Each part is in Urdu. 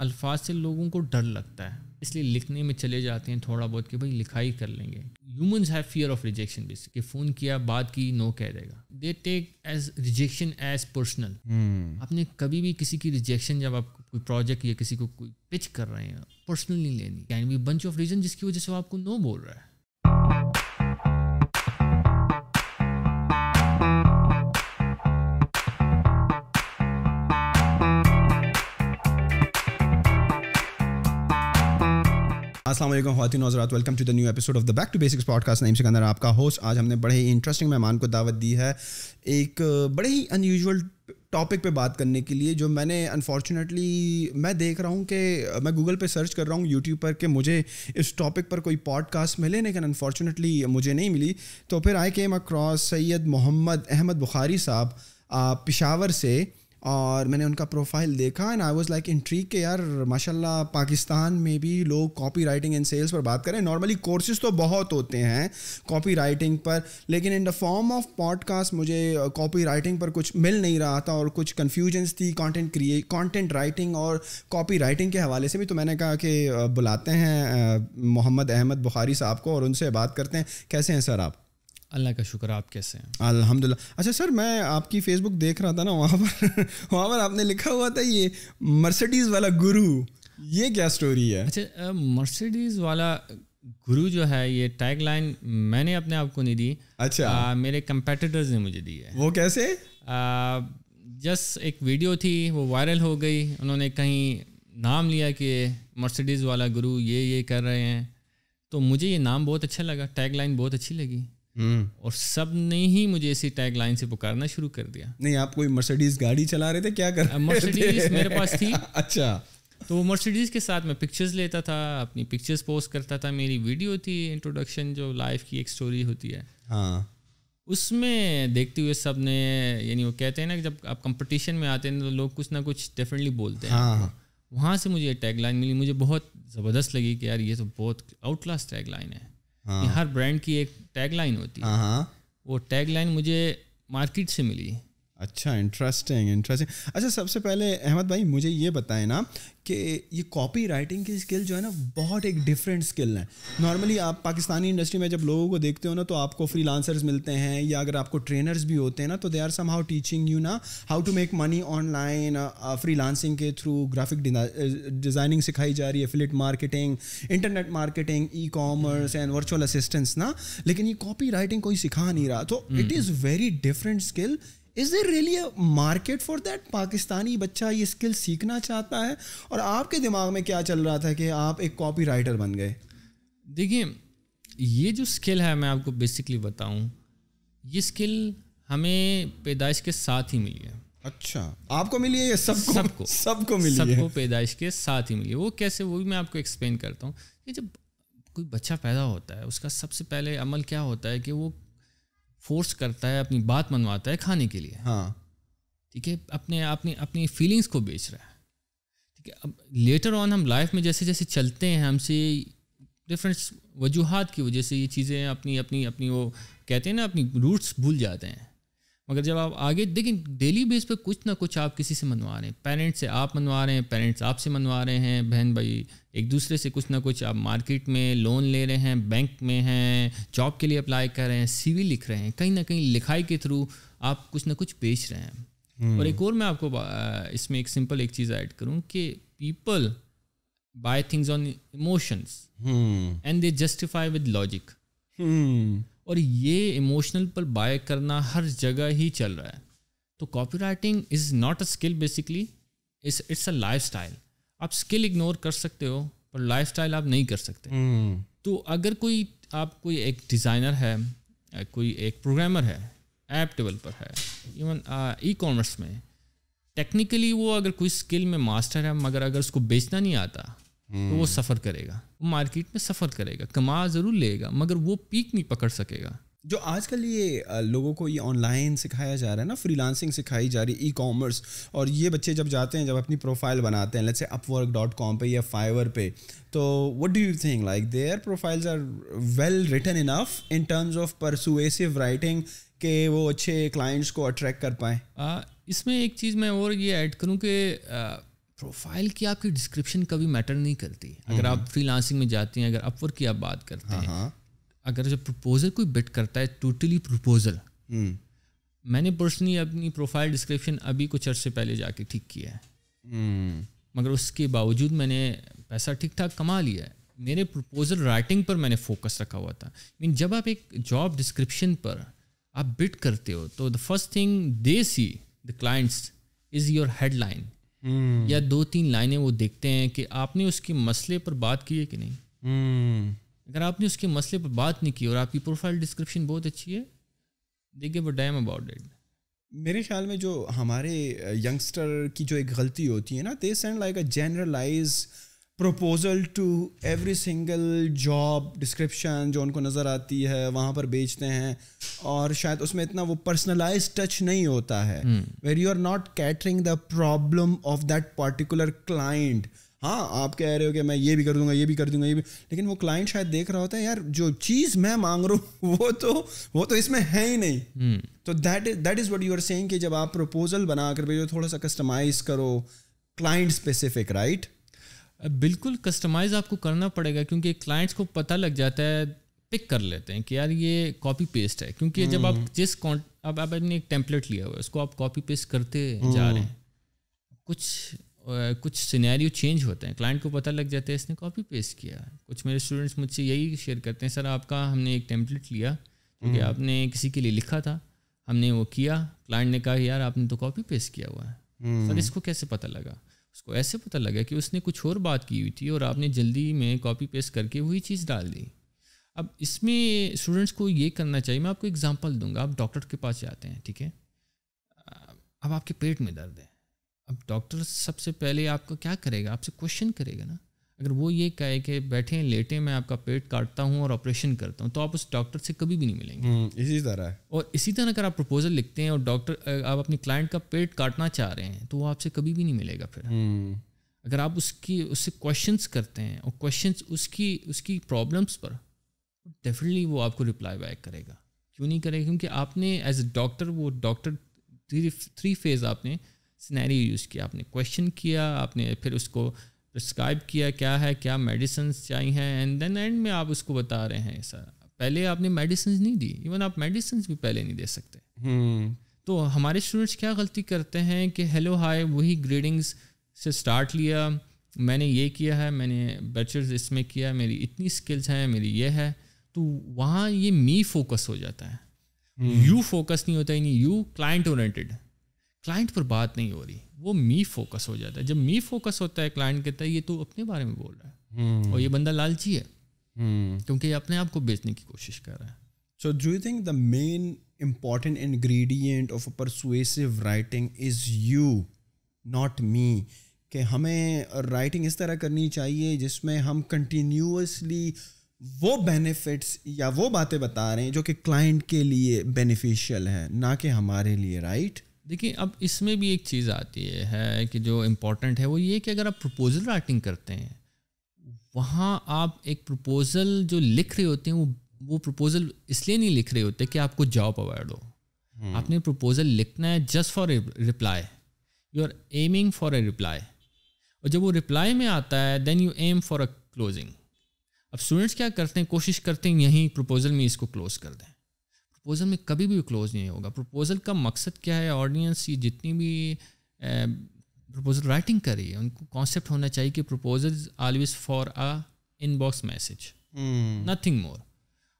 الفاظ سے لوگوں کو ڈر لگتا ہے, اس لیے لکھنے میں چلے جاتے ہیں تھوڑا بہت کہ بھائی لکھائی کر لیں گے. Humans have fear of rejection base, کہ فون کیا بات کی نو کہہ دے گا. They take as rejection as personal. آپ نے کبھی بھی کسی کی ریجیکشن جب آپ کوئی پروجیکٹ یا کسی کو کوئی پچ کر رہے ہیں پرسنل نہیں لینی. Can be bunch of reason جس کی وجہ سے وہ آپ کو نو بول رہا ہے. السلام علیکم خواتین و حضرات, welcome to the new episode of the back to basics podcast. Naeem Sikandar آپ کا ہوسٹ. آج ہم نے بڑے ہی انٹرسٹنگ مہمان کو دعوت دی ہے ایک بڑے ہی ان یوزول ٹاپک پہ بات کرنے کے لیے, جو میں نے انفارچونیٹلی میں دیکھ رہا ہوں کہ میں گوگل پہ سرچ کر رہا ہوں یوٹیوب پر کہ مجھے اس ٹاپک پر کوئی پوڈ کاسٹ ملے, لیکن انفارچونیٹلی مجھے نہیں ملی. تو پھر آئی کیم اکراس سید محمد احمد بخاری صاحب پشاور سے, اور میں نے ان کا پروفائل دیکھا and I was like intrigue کہ یار ماشاء اللہ پاکستان میں بھی لوگ کاپی رائٹنگ اینڈ سیلس پر بات کریں. نارملی کورسز تو بہت ہوتے ہیں کاپی رائٹنگ پر, لیکن in the form of podcast مجھے کاپی رائٹنگ پر کچھ مل نہیں رہا تھا اور کچھ کنفیوژنس تھی کانٹینٹ رائٹنگ اور کاپی رائٹنگ کے حوالے سے بھی. تو میں نے کہا کہ بلاتے ہیں محمد احمد بخاری صاحب کو اور ان سے بات کرتے ہیں. کیسے ہیں سر آپ؟ اللہ کا شکر, آپ کیسے ہیں؟ الحمدللہ. اچھا سر, میں آپ کی فیس بک دیکھ رہا تھا نا, وہاں پر آپ نے لکھا ہوا تھا یہ مرسڈیز والا گرو, یہ کیا سٹوری ہے؟ اچھا, مرسڈیز والا گرو جو ہے یہ ٹیگ لائن میں نے اپنے آپ کو نہیں دی. اچھا, میرے کمپیٹیٹرز نے مجھے دی ہے. وہ کیسے؟ جسٹ ایک ویڈیو تھی, وہ وائرل ہو گئی, انہوں نے کہیں نام لیا کہ مرسڈیز والا گرو یہ کر رہے ہیں, تو مجھے یہ نام بہت اچھا لگا, ٹیگ لائن بہت اچھی لگی, اور سب نے ہی مجھے اسی ٹیگ لائن سے پکارنا شروع کر دیا. نہیں, آپ کوئی مرسڈیز گاڑی چلا رہے تھے, کیا کر رہے تھے؟ مرسڈیز میرے پاس تھی. اچھا, تو مرسڈیز کے ساتھ میں پکچرز لیتا تھا, اپنی پکچرز پوسٹ کرتا تھا. میری ویڈیو تھی انٹروڈکشن, جو لائف کی ایک سٹوری ہوتی ہے, ہاں, اس میں دیکھتے ہوئے سب نے, یعنی وہ کہتے ہیں نا کہ جب آپ کمپٹیشن میں آتے ہیں تو لوگ کچھ نہ کچھ ڈفرینٹلی بولتے ہیں. ہاں, وہاں سے مجھے یہ ٹیگ لائن ملی, مجھے بہت زبردست لگی کہ یار یہ تو بہت آؤٹ کلاس ٹیگ لائن ہے. ہر برانڈ کی ایک ٹیگ لائن ہوتی ہے, وہ ٹیگ لائن مجھے مارکیٹ سے ملی. اچھا, انٹرسٹنگ. اچھا, سب سے پہلے احمد بھائی مجھے یہ بتائیں نا کہ یہ کاپی رائٹنگ کی اسکل جو ہے نا بہت ایک ڈفرینٹ اسکل ہے. نارملی آپ پاکستانی انڈسٹری میں جب لوگوں کو دیکھتے ہو نا تو آپ کو فری لانسرز ملتے ہیں, یا اگر آپ کو ٹرینرز بھی ہوتے ہیں نا تو they are some how teaching you نا how to make money online. Freelancing کے تھرو گرافک ڈیزائننگ سکھائی جا رہی ہے, affiliate marketing, internet marketing, e commerce and virtual assistants نا, لیکن یہ کاپی رائٹنگ کوئی سکھا نہیں رہا. تو it is very different skill. Is there really a market for that? Pakistani بچہ یہ اسکل سیکھنا چاہتا ہے, اور آپ کے دماغ میں کیا چل رہا تھا کہ آپ ایک کاپی رائٹر بن گئے؟ دیکھیے, یہ جو اسکل ہے میں آپ کو بیسکلی بتاؤں, یہ اسکل ہمیں پیدائش کے ساتھ ہی ملی ہے. اچھا, آپ کو ملی ہے یا سب کو ملی ہے؟ سب کو پیدائش کے ساتھ ہی ملی ہے. وہ کیسے, وہ بھی میں آپ کو ایکسپلین کرتا ہوں. کہ جب کوئی بچہ پیدا ہوتا ہے, اس کا سب سے پہلے عمل کیا ہوتا ہے کہ وہ فورس کرتا ہے, اپنی بات منواتا ہے کھانے کے لیے. ہاں, ٹھیک ہے, اپنی فیلنگس کو بیچ رہا ہے. ٹھیک ہے, اب لیٹر آن ہم لائف میں جیسے جیسے چلتے ہیں, ہم سے ڈفرینٹ وجوہات کی وجہ سے یہ چیزیں اپنی وہ کہتے ہیں نا اپنی روٹس بھول جاتے ہیں. مگر جب آپ آگے دیکھیں, ڈیلی بیس پہ کچھ نہ کچھ آپ کسی سے منوا رہے ہیں, پیرنٹ سے آپ منوا رہے ہیں, پیرنٹس آپ سے منوا رہے ہیں, بہن بھائی ایک دوسرے سے کچھ نہ کچھ, آپ مارکیٹ میں لون لے رہے ہیں, بینک میں ہیں, جاب کے لیے اپلائی کر رہے ہیں, سی وی لکھ رہے ہیں, کہیں نہ کہیں لکھائی کے تھرو آپ کچھ نہ کچھ بیچ رہے ہیں. اور ایک اور میں آپ کو اس میں ایک سمپل ایک چیز ایڈ کروں کہ people by things on emotions and they justify with logic. اور یہ ایموشنل پر بائی کرنا ہر جگہ ہی چل رہا ہے. تو copywriting is not a skill, basically it's a lifestyle. آپ اسکل اگنور کر سکتے ہو پر لائف اسٹائل آپ نہیں کر سکتے. تو اگر کوئی ایک ڈیزائنر ہے, کوئی ایک پروگرامر ہے, ایپ ڈیولپر ہے, ایون ای کامرس میں ٹیکنیکلی وہ اگر کوئی اسکل میں ماسٹر ہے, مگر اگر اس کو بیچنا نہیں آتا تو وہ سفر کرے گا, وہ مارکیٹ میں سفر کرے گا, کما ضرور لے گا مگر وہ پیک نہیں پکڑ سکے گا. جو آج کل یہ لوگوں کو یہ آن لائن سکھایا جا رہا ہے نا, فری لانسنگ سکھائی جا رہی ہے, ای کامرس, اور یہ بچے جب جاتے ہیں, جب اپنی پروفائل بناتے ہیں, لیٹس سے upwork.com پہ یا Fiverr پہ, تو what do you think, like their profiles are well written enough in terms of persuasive writing کہ وہ اچھے کلائنٹس کو اٹریکٹ کر پائیں؟ اس میں ایک چیز میں اور یہ ایڈ کروں کہ پروفائل کی آپ کی ڈسکرپشن کبھی میٹر نہیں کرتی. اگر آپ فری لانسنگ میں جاتے ہیں, اگر اپ ورک کی آپ بات کرتے ہیں, اگر جب پروپوزل کوئی بٹ کرتا ہے, ٹوٹلی پروپوزل, میں نے پرسنلی اپنی پروفائل ڈسکرپشن ابھی کچھ عرصے پہلے جا کے ٹھیک کیا ہے, مگر اس کے باوجود میں نے پیسہ ٹھیک ٹھاک کما لیا ہے. میرے پروپوزل رائٹنگ پر میں نے فوکس رکھا ہوا تھا. جب آپ ایک جاب ڈسکرپشن پر آپ بٹ کرتے ہو تو the first thing they see the clients is your headline, یا 2-3 لائنیں وہ دیکھتے ہیں کہ آپ نے اس کے مسئلے پر بات کی ہے کہ نہیں. اگر آپ نے اس کے مسئلے پر بات نہیں کی اور آپ کی پروفائل ڈسکرپشن بہت اچھی ہے, they give a damn about it. میرے خیال میں جو ہمارے ینگسٹر کی جو ایک غلطی ہوتی ہے نا, they send like a generalise proposal to every single job description جو ان کو نظر آتی ہے وہاں پر بیچتے ہیں, اور شاید اس میں اتنا وہ پرسنلائز ٹچ نہیں ہوتا ہے, where you are not catering the problem of that particular client. ہاں آپ کہہ رہے ہو کہ میں یہ بھی کر دوں گا, یہ بھی کر دوں گا, یہ بھی, لیکن وہ کلائنٹ شاید دیکھ رہا ہوتا ہے یار جو چیز میں مانگ رہا ہوں وہ تو اس میں ہے ہی نہیں. تو that is what you are seeing کہ جب آپ پروپوزل بنا کر بھیجو تھوڑا سا کسٹمائز کرو, کلائنٹ اسپیسیفک, رائٹ؟ بالکل کسٹمائز آپ کو کرنا پڑے گا, کیونکہ کلائنٹس کو پتہ لگ جاتا ہے, پک کر لیتے ہیں کہ یار یہ کاپی پیسٹ ہے. کیونکہ جب آپ آپ نے ایک ٹیمپلیٹ لیا ہوا ہے, اس کو آپ کاپی پیسٹ کرتے جا رہے ہیں, کچھ سینیریو چینج ہوتے ہیں, کلائنٹ کو پتہ لگ جاتا ہے اس نے کاپی پیسٹ کیا. کچھ میرے اسٹوڈنٹس مجھ سے یہی شیئر کرتے ہیں, سر آپ کا ہم نے ایک ٹیمپلیٹ لیا کیونکہ آپ نے کسی کے لیے لکھا تھا, ہم نے وہ کیا, کلائنٹ نے کہا یار آپ نے تو کاپی پیسٹ کیا ہوا ہے. سر اس کو کیسے پتہ لگا؟ اس کو ایسے پتہ لگا کہ اس نے کچھ اور بات کی ہوئی تھی اور آپ نے جلدی میں کاپی پیسٹ کر کے وہی چیز ڈال دی. اب اس میں اسٹوڈنٹس کو یہ کرنا چاہیے, میں آپ کو ایگزامپل دوں گا. آپ ڈاکٹر کے پاس جاتے ہیں, ٹھیک ہے, اب آپ کے پیٹ میں درد ہے. اب ڈاکٹر سب سے پہلے آپ کو کیا کرے گا, آپ سے کوشچن کرے گا نا. اگر وہ یہ کہے کہ بیٹھیں لیٹیں میں آپ کا پیٹ کاٹتا ہوں اور آپریشن کرتا ہوں, تو آپ اس ڈاکٹر سے کبھی بھی نہیں ملیں گے. اسی طرح. اور اسی طرح اگر آپ پروپوزل لکھتے ہیں اور ڈاکٹر آپ اپنی کلائنٹ کا پیٹ کاٹنا چاہ رہے ہیں, تو وہ آپ سے کبھی بھی نہیں ملے گا. پھر اگر آپ اس سے کویشچنس کرتے ہیں اور کویشچنس اس کی پرابلمس پر, ڈیفینیٹلی وہ آپ کو رپلائی بیک کرے گا. کیوں نہیں کرے گا؟ کیونکہ آپ نے ایز اے ڈاکٹر, وہ ڈاکٹر 3 فیز آپ نے سینیریو یوز کیا. آپ نے کویشچن کیا, آپ نے پھر اس کو پرسکرائب کیا کیا ہے, کیا میڈیسنس چاہیے ہیں, اینڈ دین اینڈ میں آپ اس کو بتا رہے ہیں. سر پہلے آپ نے میڈیسنس نہیں دی, ایون آپ میڈیسنس بھی پہلے نہیں دے سکتے. تو ہمارے اسٹوڈنٹس کیا غلطی کرتے ہیں کہ ہیلو ہائے وہی گریڈنگس سے اسٹارٹ لیا, میں نے یہ کیا ہے, میں نے بیچلرز اس میں کیا, میری اتنی اسکلس ہیں, میری یہ ہے. تو وہاں یہ می فوکس ہو جاتا ہے, یو فوکس نہیں ہوتا. یعنی یو کلائنٹ اورینٹیڈ, کلائنٹ پر بات نہیں ہو رہی, وہ می فوکس ہو جاتا ہے. جب می فوکس ہوتا ہے, کلائنٹ کہتا ہے یہ تو اپنے بارے میں بول رہا ہے, اور یہ بندہ لالچی ہے کیونکہ یہ اپنے آپ کو بیچنے کی کوشش کر رہا ہے. So do you think the main important ingredient of a persuasive writing is you, not me? کہ ہمیں رائٹنگ اس طرح کرنی چاہیے جس میں ہم کنٹینیوسلی وہ بینیفٹس یا وہ باتیں بتا رہے ہیں جو کہ کلائنٹ کے لیے بینیفیشیل ہیں, نہ کہ ہمارے لیے, رائٹ؟ دیکھیں اب اس میں بھی ایک چیز آتی ہے کہ جو امپورٹنٹ ہے وہ یہ کہ اگر آپ پروپوزل رائٹنگ کرتے ہیں, وہاں آپ ایک پروپوزل جو لکھ رہے ہوتے ہیں وہ پروپوزل اس لیے نہیں لکھ رہے ہوتے کہ آپ کو جاب اوارڈ ہو. آپ نے پروپوزل لکھنا ہے just for a reply, you are aiming for a reply, اور جب وہ رپلائی میں آتا ہے then you aim for a closing. اب اسٹوڈنٹس کیا کرتے ہیں, کوشش کرتے ہیں یہیں پروپوزل میں اس کو کلوز کر دیں. پروپوزل میں کبھی بھی کلوز نہیں ہوگا. پروپوزل کا مقصد کیا ہے؟ آڈینس یہ جتنی بھی پروپوزل رائٹنگ کر رہی ہے ان کو کانسیپٹ ہونا چاہیے کہ proposal always for a in box message, nothing more.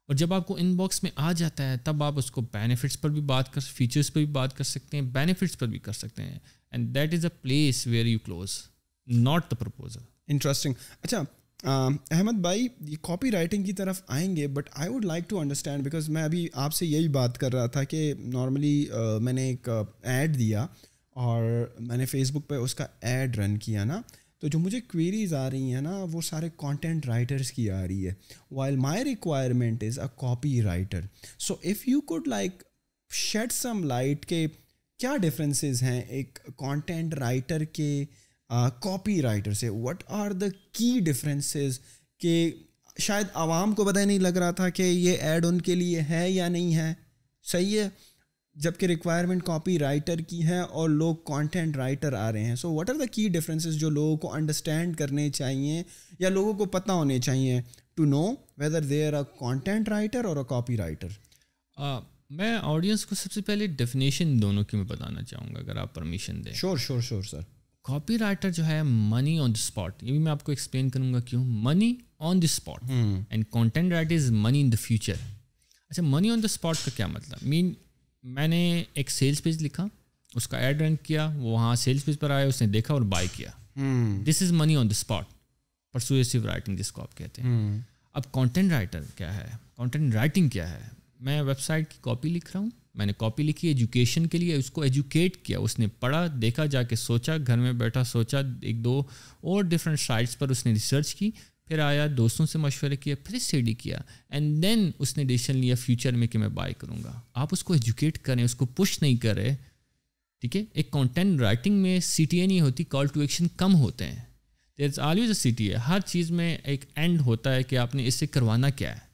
اور جب آپ کو ان باکس میں آ جاتا ہے تب آپ اس کو بینیفٹس پر بھی بات کر, فیچرس پر بھی بات کر سکتے ہیں, بینیفٹس پر بھی کر سکتے ہیں, and that is a place where you close, not the proposal. Interesting. اچھا احمد بھائی, یہ کاپی رائٹنگ کی طرف آئیں گے, but I would like to understand, because میں ابھی آپ سے یہی بات کر رہا تھا کہ نارملی میں نے ایک ایڈ دیا اور میں نے فیس بک پہ اس کا ایڈ رن کیا نا, تو جو مجھے کویریز آ رہی ہیں نا وہ سارے کانٹینٹ رائٹرس کی آ رہی ہے, while my requirement is a copy writer. So if you could like shed some light کہ کیا ڈفرینسز ہیں ایک کانٹینٹ رائٹر کے کاپی رائٹر سے, وٹ آر دا کی ڈفرینسز, کہ شاید عوام کو پتہ نہیں لگ رہا تھا کہ یہ ایڈ ان کے لیے ہے یا نہیں ہے, صحیح ہے, جبکہ ریکوائرمنٹ کاپی رائٹر کی ہے اور لوگ کانٹینٹ رائٹر آ رہے ہیں. سو واٹ آر دا کی ڈفرینسز جو لوگوں کو انڈرسٹینڈ کرنے چاہیے یا لوگوں کو پتہ ہونے چاہیے to know whether they are a content writer or a copywriter? میں آڈینس کو سب سے پہلے ڈیفینیشن دونوں کی میں بتانا چاہوں گا اگر آپ پرمیشن دیں. شور سر. کاپی رائٹر جو ہے منی آن دی اسپاٹ, یہ بھی میں آپ کو ایکسپلین کروں گا کیوں. Money on the spot and content writer is money in the future. اچھا, منی آن دا اسپاٹ کا کیا مطلب؟ میں نے ایک سیلس پیج لکھا, اس کا ایڈ رن کیا, وہ وہاں سیلس پیج پر آیا, اس نے دیکھا اور بائی کیا. دس از money on the spot, persuasive writing جس کو آپ کہتے ہیں. اب کانٹینٹ رائٹر کیا ہے, کانٹینٹ رائٹنگ کیا ہے؟ میں ویب سائٹ کی کاپی لکھ رہا ہوں, میں نے کاپی لکھی ایجوکیشن کے لیے, اس کو ایجوکیٹ کیا, اس نے پڑھا, دیکھا, جا کے سوچا, گھر میں بیٹھا سوچا, ایک دو اور ڈفرینٹ سائٹس پر اس نے ریسرچ کی, پھر آیا دوستوں سے مشورے کیا, پھر اسٹڈی کیا, اینڈ دین اس نے ڈیسیژن لیا فیوچر میں کہ میں بائی کروں گا. آپ اس کو ایجوکیٹ کریں, اس کو پش نہیں کریں, ٹھیک ہے. ایک کانٹینٹ رائٹنگ میں سی ٹی اے نہیں ہوتی, کال ٹو ایکشن کم ہوتے ہیں. دیر is always a C T A, ہر چیز میں ایک اینڈ ہوتا ہے کہ آپ نے اس سے کروانا کیا ہے,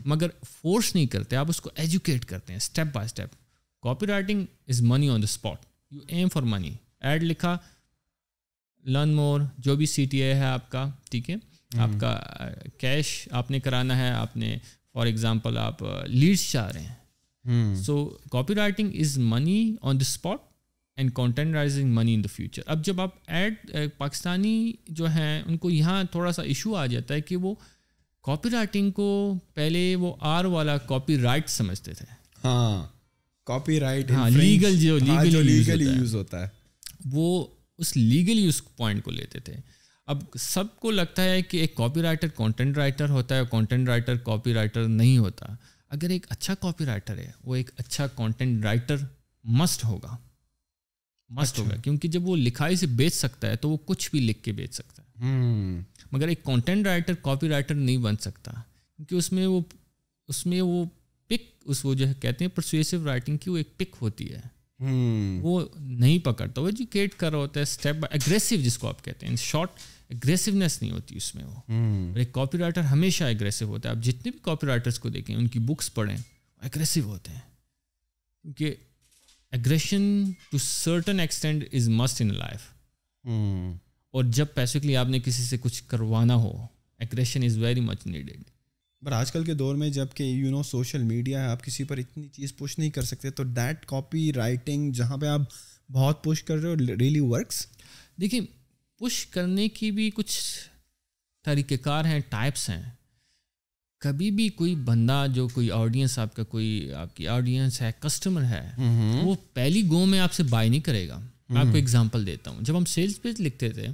مگر فورس نہیں کرتے, آپ اس کو ایجوکیٹ کرتے ہیں step by step. Copywriting is money on the spot, you aim for money. Ad لکھا, لرن مور, جو بھی سی ٹی اے ہے آپ کا, ٹھیک ہے, آپ کا کیش آپ نے کرانا ہے, آپ نے فار ایگزامپل آپ لیڈس چاہ رہے ہیں. So copywriting is money on the spot and content writing money in the future. اب جب آپ ایڈ پاکستانی جو ہیں ان کو یہاں تھوڑا سا ایشو آ جاتا ہے کہ وہ کاپی رائٹنگ کو پہلے وہ آر والا کاپی رائٹ سمجھتے تھے. ہاں, کاپی رائٹ, ہاں, لیگل جو لیگل یوز ہوتا ہے, وہ اس لیگل یوز پوائنٹ کو لیتے تھے. اب سب کو لگتا ہے کہ ایک کاپی رائٹر کانٹینٹ رائٹر ہوتا ہے, کانٹینٹ رائٹر کاپی رائٹر نہیں ہوتا. اگر ایک اچھا کاپی رائٹر ہے, وہ ایک اچھا کانٹینٹ رائٹر مسٹ ہوگا, کیونکہ جب وہ لکھائی سے بیچ سکتا ہے تو وہ کچھ بھی لکھ کے بیچ سکتا ہے. مگر ایک کانٹینٹ رائٹر کاپی رائٹر نہیں بن سکتا, کیونکہ اس میں وہ پک, وہ جو کہتے ہیں پرسویسو رائٹنگ کی, وہ ایک پک ہوتی ہے, وہ نہیں پکڑتا, وہ ایجوکیٹ کر رہا ہوتا ہے اسٹیپ بائی, اگریسو جس کو آپ کہتے ہیں, ان شارٹ اگریسونیس نہیں ہوتی اس میں. وہ ایک کاپی رائٹر ہمیشہ اگریسو ہوتا ہے. آپ جتنے بھی کاپی رائٹرس کو دیکھیں, ان کی بکس پڑھیں, اگریسو ہوتے ہیں, کیونکہ aggression to certain extent is must in life. اور جب پیسوں کے لیے آپ نے کسی سے کچھ کروانا ہو, aggression is very much needed. پر آج کل کے دور میں جب کہ سوشل میڈیا ہے, آپ کسی پر اتنی چیز پش نہیں کر سکتے, تو دیٹ کاپی رائٹنگ جہاں پہ آپ بہت پش کر رہے ہو ریئلی ورکس. دیکھیں, پش کرنے کی بھی کچھ طریقہ کار ہیں, ٹائپس ہیں. کبھی بھی کوئی بندہ جو کوئی آڈینس آپ کا, کوئی آپ کی آڈینس ہے, کسٹمر ہے, وہ پہلی گو میں آپ سے بائی نہیں کرے گا. میں آپ کو ایگزامپل دیتا ہوں. جب ہم سیلس پیج لکھتے تھے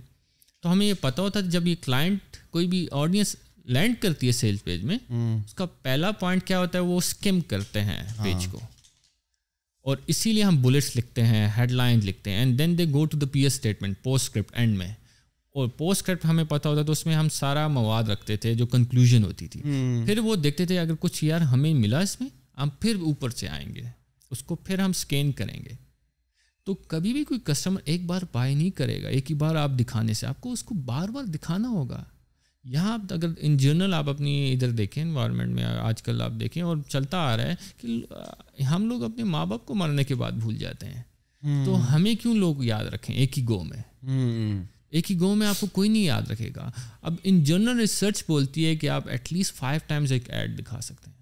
تو ہمیں یہ پتہ ہوتا تھا جب یہ کلائنٹ کوئی بھی آڈینس لینڈ کرتی ہے سیلس پیج میں, اس کا پہلا پوائنٹ کیا ہوتا ہے, وہ اسکم کرتے ہیں پیج کو, اور اسی لیے ہم بلٹس لکھتے ہیں, ہیڈ لائن لکھتے ہیں, and then they go to the P S statement, postscript end میں. اور پوسٹ اسکرپٹ ہمیں پتہ ہوتا تو اس میں ہم سارا مواد رکھتے تھے جو کنکلوژن ہوتی تھی. پھر وہ دیکھتے تھے اگر کچھ یار ہمیں ملا اس میں, ہم پھر اوپر سے آئیں گے, اس کو پھر ہم اسکین کریں گے. تو کبھی بھی کوئی کسٹمر ایک بار بائی نہیں کرے گا, ایک ہی بار آپ دکھانے سے, آپ کو اس کو بار بار دکھانا ہوگا. یہاں اگر ان جنرل آپ اپنی ادھر دیکھیں انوائرمنٹ میں, آج کل آپ دیکھیں اور چلتا آ رہا ہے کہ ہم لوگ اپنے ماں باپ کو مرنے کے بعد بھول جاتے ہیں. تو ہمیں کیوں لوگ یاد رکھیں ایک ہی گو میں, ایک ہی گو میں آپ کو کوئی نہیں یاد رکھے گا. اب ان جنرل ریسرچ بولتی ہے کہ آپ ایٹ لیسٹ 5 times ایک ایڈ دکھا سکتے ہیں.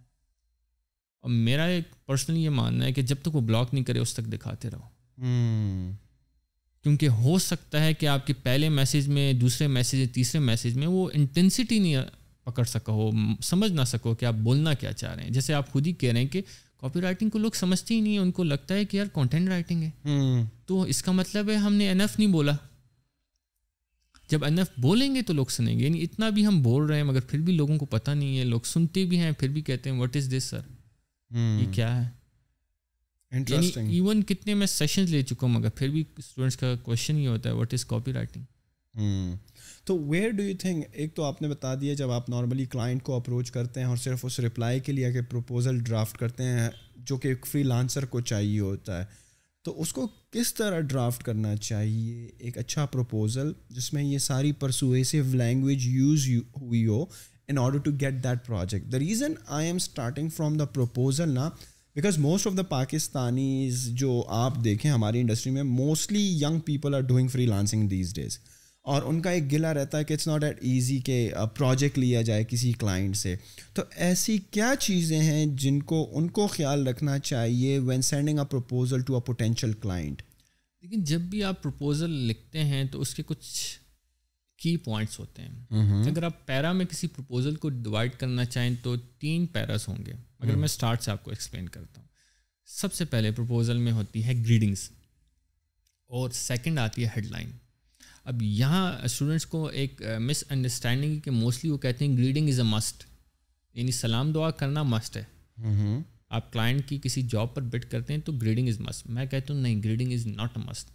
اور میرا ایک پرسنلی یہ ماننا ہے کہ جب تک وہ بلاک نہیں کرے اس تک دکھاتے رہو, کیونکہ ہو سکتا ہے کہ آپ کے پہلے میسیج میں, دوسرے میسیج, تیسرے میسیج میں وہ انٹینسٹی نہیں پکڑ سکا ہو, سمجھ نہ سکو کہ آپ بولنا کیا چاہ رہے ہیں. جیسے آپ خود ہی کہہ رہے ہیں کہ کاپی رائٹنگ کو لوگ سمجھتے ہی نہیں ہیں, ان کو لگتا ہے کہ یار کانٹینٹ رائٹنگ ہے, تو اس کا مطلب ہے ہم نے انف نہیں بولا. جب انف بولیں گے تو لوگ سنیں گے. یعنی اتنا بھی ہم بول رہے ہیں مگر پھر بھی لوگوں کو پتہ نہیں ہے, لوگ سنتے بھی ہیں پھر بھی کہتے ہیں واٹ از دس سر, یہ کیا ہے. یعنی ایون کتنے میں سیشنز لے چکا ہوں مگر پھر بھی اسٹوڈنٹس کا کویشچن یہ ہوتا ہے واٹ از کاپی رائٹنگ. تو ویئر ڈو یو تھنک, ایک تو آپ نے بتا دیا جب آپ نارملی کلائنٹ کو اپروچ کرتے ہیں اور صرف اس رپلائی کے لیے کہ پروپوزل ڈرافٹ کرتے ہیں جو کہ ایک فری لانسر کو چاہیے ہوتا ہے, تو اس کو کس طرح ڈرافٹ کرنا چاہیے ایک اچھا پروپوزل جس میں یہ ساری پرسویسو لینگویج یوز ہوئی ہو in order to get that project. The reason I am starting from the proposal now, because most of the Pakistanis جو آپ دیکھیں ہماری انڈسٹری میں mostly young people are doing freelancing these days, اور ان کا ایک گلہ رہتا ہے کہ اٹس ناٹ ایٹ ایزی کہ پروجیکٹ لیا جائے کسی کلائنٹ سے. تو ایسی کیا چیزیں ہیں جن کو ان کو خیال رکھنا چاہیے when sending a proposal to a potential client? لیکن جب بھی آپ پروپوزل لکھتے ہیں تو اس کے کچھ کی پوائنٹس ہوتے ہیں. اگر آپ پیرا میں کسی پروپوزل کو ڈیوائڈ کرنا چاہیں تو 3 پیراز ہوں گے. اگر میں اسٹارٹ سے آپ کو ایکسپلین کرتا ہوں, سب سے پہلے پروپوزل میں ہوتی ہے گریڈنگس, اور سیکنڈ آتی ہے ہیڈ لائن. اب یہاں اسٹوڈنٹس کو ایک مس انڈرسٹینڈنگ کہ موسٹلی وہ کہتے ہیں گریڈنگ از اے مسٹ, یعنی سلام دعا کرنا مسٹ ہے. آپ کلائنٹ کی کسی جاب پر بٹ کرتے ہیں تو گریڈنگ از مسٹ. میں کہتا ہوں نہیں, grading is not a must.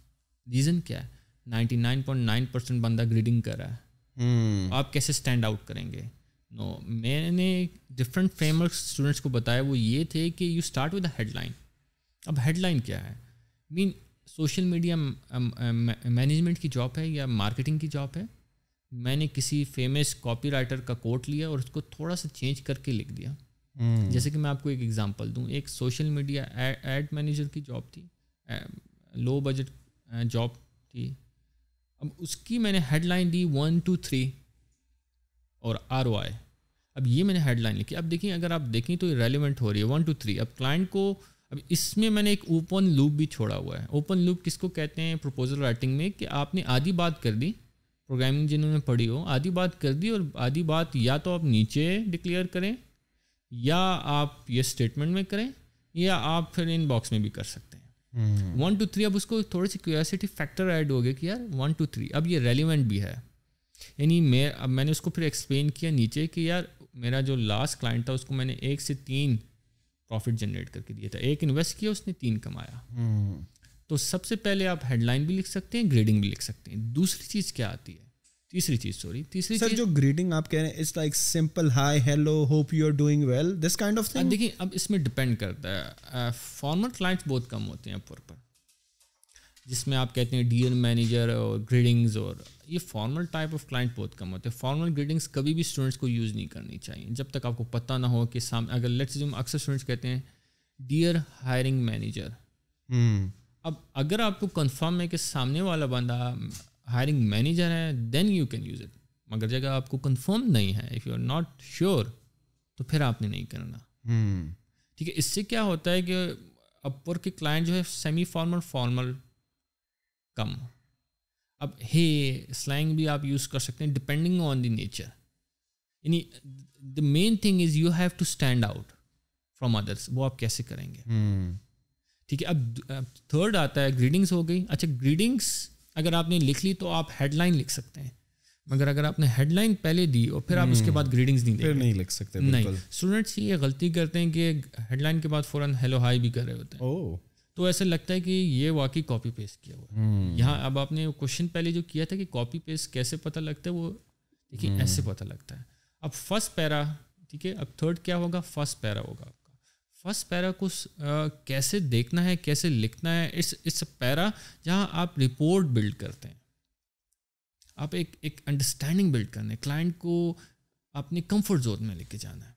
Reason کیا ہے؟ 99.9% بندہ گریڈنگ کر رہا ہے. آپ کیسے اسٹینڈ آؤٹ کریں گے؟ نو, میں نے ڈفرینٹ فریم ورکس اسٹوڈنٹس کو بتایا, وہ یہ تھے کہ you start with a headline. اب ہیڈ لائن کیا ہے؟ مین سوشل میڈیا مینجمنٹ کی جاب ہے یا مارکیٹنگ کی جاب ہے. میں نے کسی فیمس کاپی رائٹر کا کوٹ لیا اور اس کو تھوڑا سا چینج کر کے لکھ دیا. جیسے کہ میں آپ کو ایک ایگزامپل دوں, ایک سوشل میڈیا ایڈ مینیجر کی جاب تھی, لو بجٹ جاب تھی. اب اس کی میں نے ہیڈ لائن دی 1 2 3 اور ROI. اب یہ میں نے ہیڈ لائن لکھی. اب دیکھیں, اگر آپ دیکھیں تو ریلیونٹ ہو رہی ہے 1 2 3. اب کلائنٹ کو, اب اس میں میں نے ایک اوپن لوپ بھی چھوڑا ہوا ہے. اوپن لوپ کس کو کہتے ہیں پروپوزل رائٹنگ میں؟ کہ آپ نے آدھی بات کر دی, پروگرامنگ جنہوں نے پڑھی ہو, آدھی بات کر دی, اور آدھی بات یا تو آپ نیچے ڈکلیئر کریں یا آپ یہ اسٹیٹمنٹ میں کریں یا آپ پھر ان باکس میں بھی کر سکتے ہیں. 1 2 3. اب اس کو تھوڑی سی کیوریاسٹی فیکٹر ایڈ ہو گیا کہ یار 1 2 3 اب یہ ریلیونٹ بھی ہے. یعنی اب میں نے اس کو پھر ایکسپلین کیا نیچے کہ یار میرا جو لاسٹ کلائنٹ تھا اس کو میں نے 1 سے 3 پروفٹ جنریٹ کر کے دیا تھا. 1 انویسٹ کیا, اس نے 3 کمایا. تو سب سے پہلے آپ ہیڈ لائن بھی لکھ سکتے ہیں, گریڈنگ بھی لکھ سکتے ہیں. دوسری چیز کیا آتی ہے؟ تیسری چیز جو گریڈنگ آپ کہہ رہے ہیں, it's like simple hi hello hope you are doing well, this kind of thing. دیکھیں, اب اس میں ڈپینڈ کرتا ہے. فارمل کلائنٹس بہت کم ہوتے ہیں اپور پر, جس میں آپ کہتے ہیں ڈیئر مینیجر اور گریڈنگز, اور یہ فارمل ٹائپ آف کلائنٹ بہت کم ہوتے ہیں. فارمل گریڈنگس کبھی بھی اسٹوڈنٹس کو یوز نہیں کرنی چاہیے جب تک آپ کو پتہ نہ ہو کہ سامنے, اگر لیٹس اسیوم اکثر اسٹوڈنٹس کہتے ہیں ڈیئر ہائرنگ مینیجر. اب اگر آپ کو کنفرم ہے کہ سامنے والا بندہ ہائرنگ مینیجر ہے, then you can use it. مگر جگہ آپ کو کنفرم نہیں ہے, if you are not sure, تو پھر آپ نے نہیں کرنا. ٹھیک ہے. اس سے کیا ہوتا ہے کہ اپور کے کلائنٹ جو ہے سیمی فارمل کم. اب سلینگ بھی آپ یوز کر سکتے ہیں ڈپینڈنگ آن دی نیچر. یعنی the main thing is you have to stand out from others. وہ آپ کیسے کریں گے؟ ٹھیک ہے. اب تھرڈ آتا ہے گریڈنگس ہو گئی. اچھا, گریڈنگس اگر آپ نے لکھ لی تو آپ ہیڈ لائن لکھ سکتے ہیں, مگر اگر آپ نے ہیڈ لائن پہلے دی اور پھر آپ اس کے بعد گریڈنگس نہیں لکھ سکتے. نہیں, اسٹوڈنٹس یہ غلطی کرتے ہیں کہ ہیڈ لائن کے بعد فوراً ہیلو ہائی بھی کر رہے ہوتے ہیں. تو ایسا لگتا ہے کہ یہ واقعی کاپی پیسٹ کیا ہوا ہے. یہاں اب آپ نے کوشچن پہلے جو کیا تھا کہ کاپی پیسٹ کیسے پتہ لگتا ہے, وہ دیکھیے ایسے پتہ لگتا ہے. اب فرسٹ پیرا, ٹھیک ہے, اب تھرڈ کیا ہوگا؟ فرسٹ پیرا ہوگا آپ کا. فرسٹ پیرا کو کیسے دیکھنا ہے, کیسے لکھنا ہے, اس پیرا جہاں آپ رپورٹ بلڈ کرتے ہیں, آپ ایک انڈرسٹینڈنگ بلڈ کرنا ہے, کلائنٹ کو اپنے کمفرٹ زون میں لے کے جانا ہے.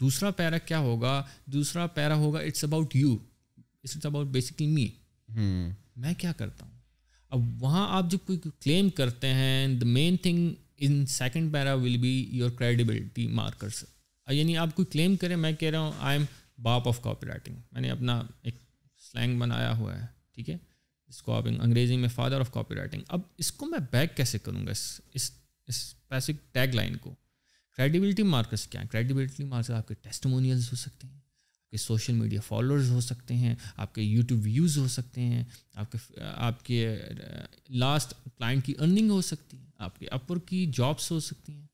دوسرا پیرا کیا ہوگا؟ دوسرا پیرا ہوگا it's about you, it's about basically me. میں کیا کرتا ہوں. اب وہاں آپ جب کوئی کلیم کرتے ہیں, the main thing in second para will be your credibility markers. یعنی آپ کوئی کلیم کریں, میں کہہ رہا ہوں آئی ایم باپ آف کاپی رائٹنگ, میں نے اپنا ایک سلینگ بنایا ہوا ہے, ٹھیک ہے, اس کو آپ انگریزی میں فادر آف کاپی رائٹنگ. اب اس کو میں بیک کیسے کروں گا اس اسپیسیفک ٹیگ لائن کو؟ کریڈیبلٹی مارکرس کیا ہیں؟ کریڈیبلٹی مارکرس آپ کے ٹیسٹیمونیلز ہو سکتے ہیں, آپ کے سوشل میڈیا فالوورز ہو سکتے ہیں, آپ کے یوٹیوب ویوز ہو سکتے ہیں, آپ کے لاسٹ کلائنٹ کی ارننگ ہو سکتی ہے, آپ کے اپور کی جابس ہو سکتی ہیں,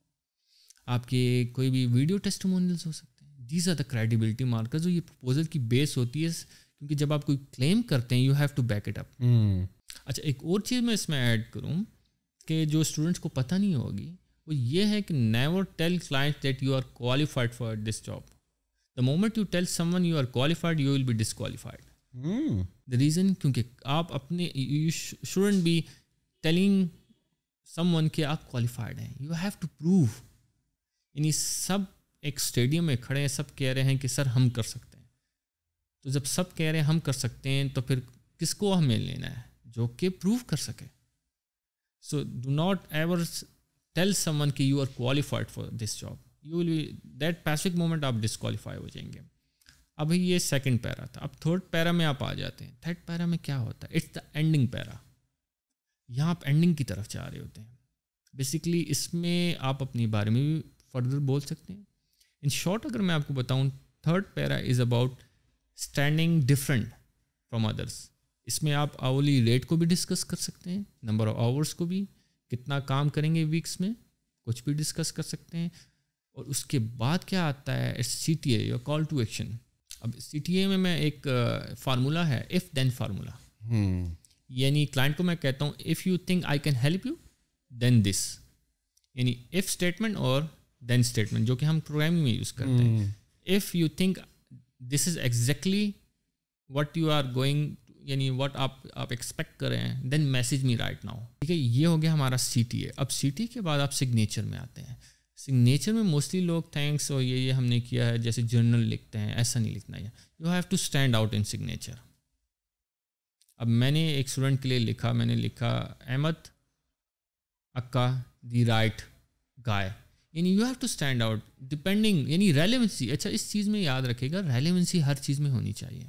آپ کے کوئی بھی ویڈیو ٹیسٹیمونیلز ہو سکتے ہیں. These are the credibility markers, جو یہ پرپوزل کی بیس ہوتی ہے, کیونکہ جب آپ کوئی کلیم کرتے ہیں you have to back it up. اچھا, ایک اور چیز میں اس میں ایڈ کروں کہ جو اسٹوڈنٹس کو پتہ نہیں ہوگی, وہ یہ ہے کہ never tell client that you are qualified for this job. The moment you tell someone you are qualified, you will be disqualified. The reason, کیونکہ آپ اپنے you shouldn't be telling someone کہ آپ کوالیفائڈ ہیں, یو ہیو ٹو پروو. یعنی سب ایک اسٹیڈیم میں کھڑے ہیں, سب کہہ رہے ہیں کہ سر ہم کر سکتے ہیں, تو جب سب کہہ رہے ہیں ہم کر سکتے ہیں تو پھر کس کو ہمیں لینا ہے جو کہ پروو کر سکے. So do not ever tell someone کہ you are qualified for this job. You will be that specific moment آپ ڈسکوالیفائی ہو جائیں گے. اب یہ سیکنڈ پیرا تھا. اب تھرڈ پیرا میں آپ آ جاتے ہیں. تھرڈ پیرا میں کیا ہوتا ہے؟ اٹس دا اینڈنگ پیرا. یہاں آپ اینڈنگ کی طرف جا رہے ہوتے ہیں. بیسکلی اس میں آپ اپنے بارے میں بھی فردر بول سکتے ہیں. ان شارٹ اگر میں آپ کو بتاؤں, third para is about standing different from others. اس میں آپ آورلی ریٹ کو بھی ڈسکس کر سکتے ہیں, نمبر آف آورس کو بھی, کتنا کام کریں گے ویکس میں, کچھ بھی ڈسکس کر سکتے ہیں. اور اس کے بعد کیا آتا ہے, سی ٹی اے یا کال ٹو ایکشن. اب سی ٹی اے میں ایک فارمولا ہے, اف دین فارمولا. یعنی کلائنٹ کو میں کہتا ہوں if you think I can help you then this, یعنی اف اسٹیٹمنٹ اور دین اسٹیٹمنٹ, جو کہ ہم پروگرامنگ میں یوز کرتے ہیں. If you think this is exactly what you are going, یعنی وٹ آپ ایکسپیکٹ کر رہے ہیں, then message me right now. ٹھیک ہے, یہ ہو گیا ہمارا سی ٹی اے. اب سی ٹی کے بعد آپ سگنیچر میں آتے ہیں. سگنیچر میں موسٹلی لوگ تھینکس اور یہ ہم نے کیا ہے جیسے جرنل لکھتے ہیں, ایسا نہیں لکھنا ہے. You have to stand out in signature. اب میں نے ایک اسٹوڈنٹ کے لیے لکھا, میں نے لکھا احمد اکا دی رائٹ گائے. یعنی you have to stand out depending, یعنی ریلیونسی. اچھا اس چیز میں یاد رکھے گا, ریلیونسی ہر چیز میں ہونی چاہیے.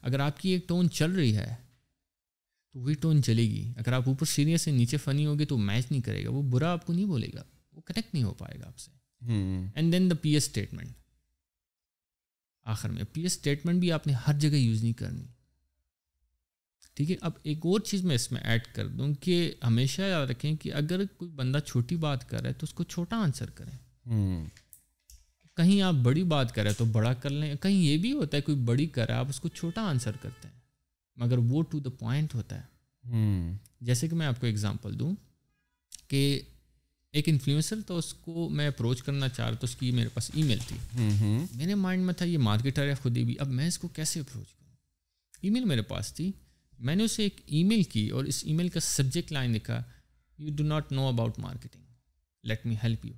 اگر آپ کی ایک ٹون چل رہی ہے تو وہی ٹون چلے گی. اگر آپ اوپر سیریس سے نیچے فنی ہوگے تو میچ نہیں کرے گا, وہ برا آپ کو نہیں بولے گا, وہ کنیکٹ نہیں ہو پائے گا آپ سے. And then the P S statement. آخر میں پی ایس اسٹیٹمنٹ بھی آپ نے ہر جگہ یوز نہیں کرنی. ٹھیک ہے. اب ایک اور چیز میں اس میں ایڈ کر دوں کہ ہمیشہ یاد رکھیں کہ اگر کوئی بندہ چھوٹی بات کر رہا ہے تو اس کو چھوٹا آنسر کریں. کہیں آپ بڑی بات کر رہے ہیں تو بڑا کر لیں. کہیں یہ بھی ہوتا ہے کوئی بڑی کر رہا ہے آپ اس کو چھوٹا آنسر کرتے ہیں, مگر وہ ٹو دا پوائنٹ ہوتا ہے. جیسے کہ میں آپ کو اگزامپل دوں کہ ایک انفلوئنسر تو اس کو میں اپروچ کرنا چاہ رہا تھا, اس کی میرے پاس ای میل تھی. میرے مائنڈ میں تھا یہ مارکیٹر ہے خود ہی بھی, اب میں اس کو کیسے اپروچ کروں. ای میل میرے پاس تھی, میں نے اسے ایک ای میل کی اور اس ای میل کا سبجیکٹ لائن لکھا you do not know about marketing, let me help you.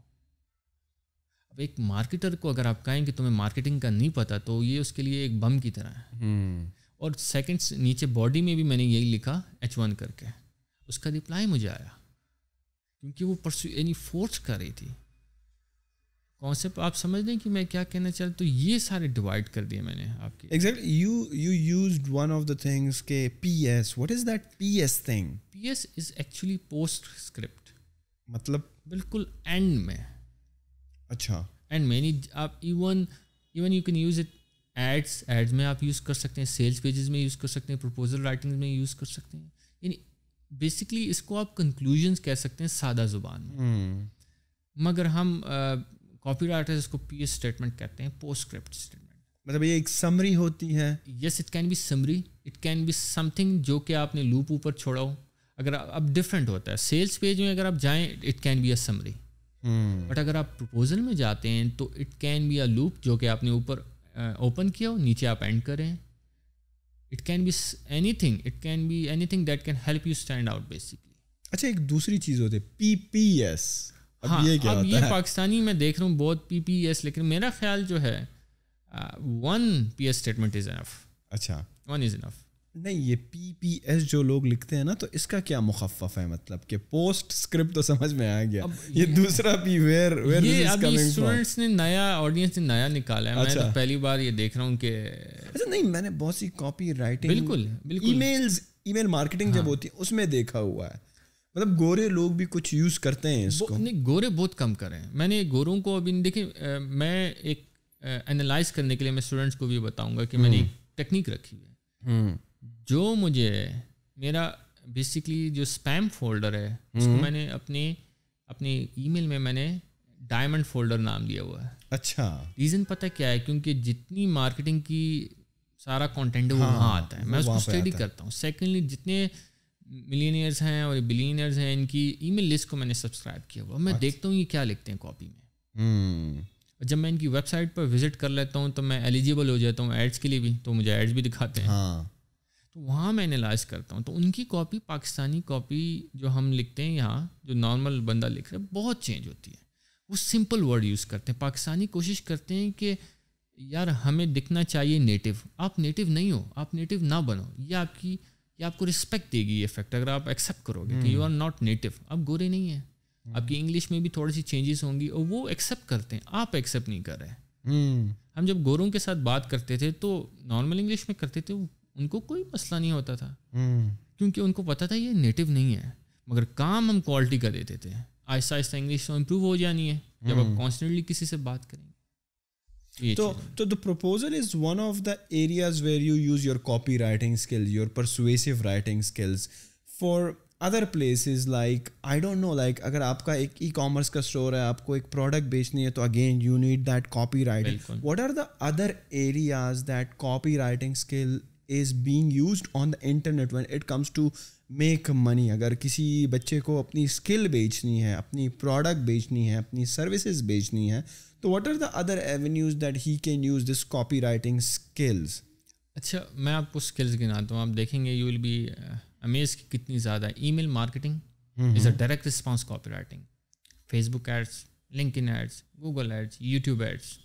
اب ایک مارکیٹر کو اگر آپ کہیں کہ تمہیں مارکیٹنگ کا نہیں پتہ تو یہ اس کے لیے ایک بم کی طرح ہے. اور سیکنڈس نیچے باڈی میں بھی میں نے یہی لکھا H1 کر کے. اس کا رپلائی مجھے آیا کیونکہ وہ یعنی فورس کر رہی تھی. کانسیپٹ آپ سمجھ لیں کہ میں کیا کہنا چاہتا. تو یہ سارے ڈیوائڈ کر دیے میں نے آپ کی. Exactly you used one of the things کہ P S. What is that P S thing? P S is actually postscript. مطلب بالکل اینڈ میں. اچھا اینڈ میں یعنی آپ even you can use it ads میں آپ یوز کر سکتے ہیں, سیلس پیجز میں یوز کر سکتے ہیں, پروپوزل رائٹنگ میں یوز کر سکتے ہیں. یعنی بیسکلی اس کو آپ کنکلوژنس کہہ سکتے ہیں سادہ زبان میں. مگر ہم کاپی رائٹرز اس کو پی ایس اسٹیٹمنٹ کہتے ہیں, پوسٹ اسکرپٹ اسٹیٹمنٹ. مطلب یہ ایک سمری ہوتی ہے. Yes, it can be summary, it can be something جو کہ آپ نے لوپ اوپر چھوڑا ہو. اگر اب ڈفرینٹ ہوتا ہے سیلس پیج میں اگر آپ جائیں it can be a summary. But اگر آپ پروپوزل میں جاتے ہیں تو it can be a loop جو کہ آپ نے اوپر اوپن کیا ہو, نیچے آپ اینڈ کریں. It can be anything, it can be anything that can help you stand out basically. اچھا ایک دوسری چیز ہوتی ہے پی پی ایس. ہاں اب یہ پاکستانی میں دیکھ رہا ہوں بہت پی پی ایس, لیکن میرا خیال جو ہے one P S statement is enough. اچھا ون از انف. نہیں یہ پی پی ایس جو لوگ لکھتے ہیں نا تو اس کا کیا مخفف ہے, مطلب کہ پوسٹ اسکرپٹ تو سمجھ میں آ گیا, یہ دوسرا پی ویئر یہ ابھی اسٹوڈنٹس نے نیا آڈینس نے نیا نکالا ہے. میں تو پہلی بار یہ دیکھ رہا ہوں کہ اچھا نہیں میں نے بہت سی کاپی رائٹنگ بالکل ای میل مارکیٹنگ جب ہوتی ہے اس میں دیکھا ہوا ہے. مطلب گورے لوگ بھی کچھ یوز کرتے ہیں اس کو. نہیں گورے بہت کم کریں. میں نے گوروں کو ابھی دیکھیں, میں ایک انالائز کرنے کے لیے میں اسٹوڈنٹس کو بھی بتاؤں گا کہ میں نے ایک ٹیکنیک رکھی ہے جو مجھے میرا بیسکلی جو اسپیم فولڈر ہے اس کو میں نے اپنے ای میل میں نے ڈائمنڈ فولڈر نام دیا ہوا ہے. اچھا ریزن پتہ کیا ہے, کیونکہ جتنی مارکیٹنگ کی سارا کانٹینٹ ہے وہ وہاں آتا ہے, میں اس کو اسٹڈی کرتا ہوں. سیکنڈلی جتنے ملینئرز ہیں اور بلینئرز ہیں ان کی ای میل لسٹ کو میں نے سبسکرائب کیا ہوا. میں دیکھتا ہوں یہ کیا لکھتے ہیں کاپی میں. جب میں ان کی ویب سائٹ پر وزٹ کر لیتا ہوں تو میں ایلیجیبل ہو جاتا ہوں ایڈس کے لیے بھی, تو مجھے ایڈس بھی دکھاتے ہیں. تو وہاں میں انالائز کرتا ہوں تو ان کی کاپی پاکستانی کاپی جو ہم لکھتے ہیں یہاں جو نارمل بندہ لکھ رہا ہے بہت چینج ہوتی ہے. وہ سمپل ورڈ یوز کرتے ہیں. پاکستانی کوشش کرتے ہیں کہ یار ہمیں دکھنا چاہیے نیٹو. آپ نیٹو نہیں ہو, آپ نیٹو نہ بنو. یہ آپ کو رسپیکٹ دے گی یہ فیکٹ اگر آپ ایکسیپٹ کرو گے کہ یو آر ناٹ نیٹو. آپ گورے نہیں ہیں, آپ کی انگلش میں بھی تھوڑی سی چینجز ہوں گی اور وہ ایکسیپٹ کرتے ہیں, آپ ایکسیپٹ نہیں کر رہے. ہم جب گوروں کے ساتھ بات کرتے تھے تو نارمل انگلش میں کرتے تھے, ان کو کوئی مسئلہ نہیں ہوتا تھا کیونکہ ان کو پتہ تھا یہ نیٹو نہیں ہے. مگر کام ہم کوالٹی کا دیتے تھے. آہستہ آہستہ انگلش تو امپروو ہو جانی ہے جب آپ کانسٹنٹلی کسی سے بات کریں گے. تو the proposal is one of the areas where you use your copywriting skills, your persuasive writing skills for other places like I don't know, like اگر آپ کا ایک ای کامرس کا اسٹور ہے, آپ کو ایک پروڈکٹ بیچنی ہے تو again you need that copywriting. What are the other areas that copywriting skill is being used on the internet when it comes to make money? اگر کسی بچے کو اپنی اسکل بیچنی ہے, اپنی پروڈکٹ بیچنی ہے, اپنی سروسز بیچنی ہے, تو what are the other avenues that he can use this copywriting skills? اچھا میں آپ کو اسکلز گناتا ہوں, آپ دیکھیں گے یو ول بی امیز کہ کتنی زیادہ. Email marketing is a direct response copywriting. Facebook ads, LinkedIn ads, Google ads, YouTube ads,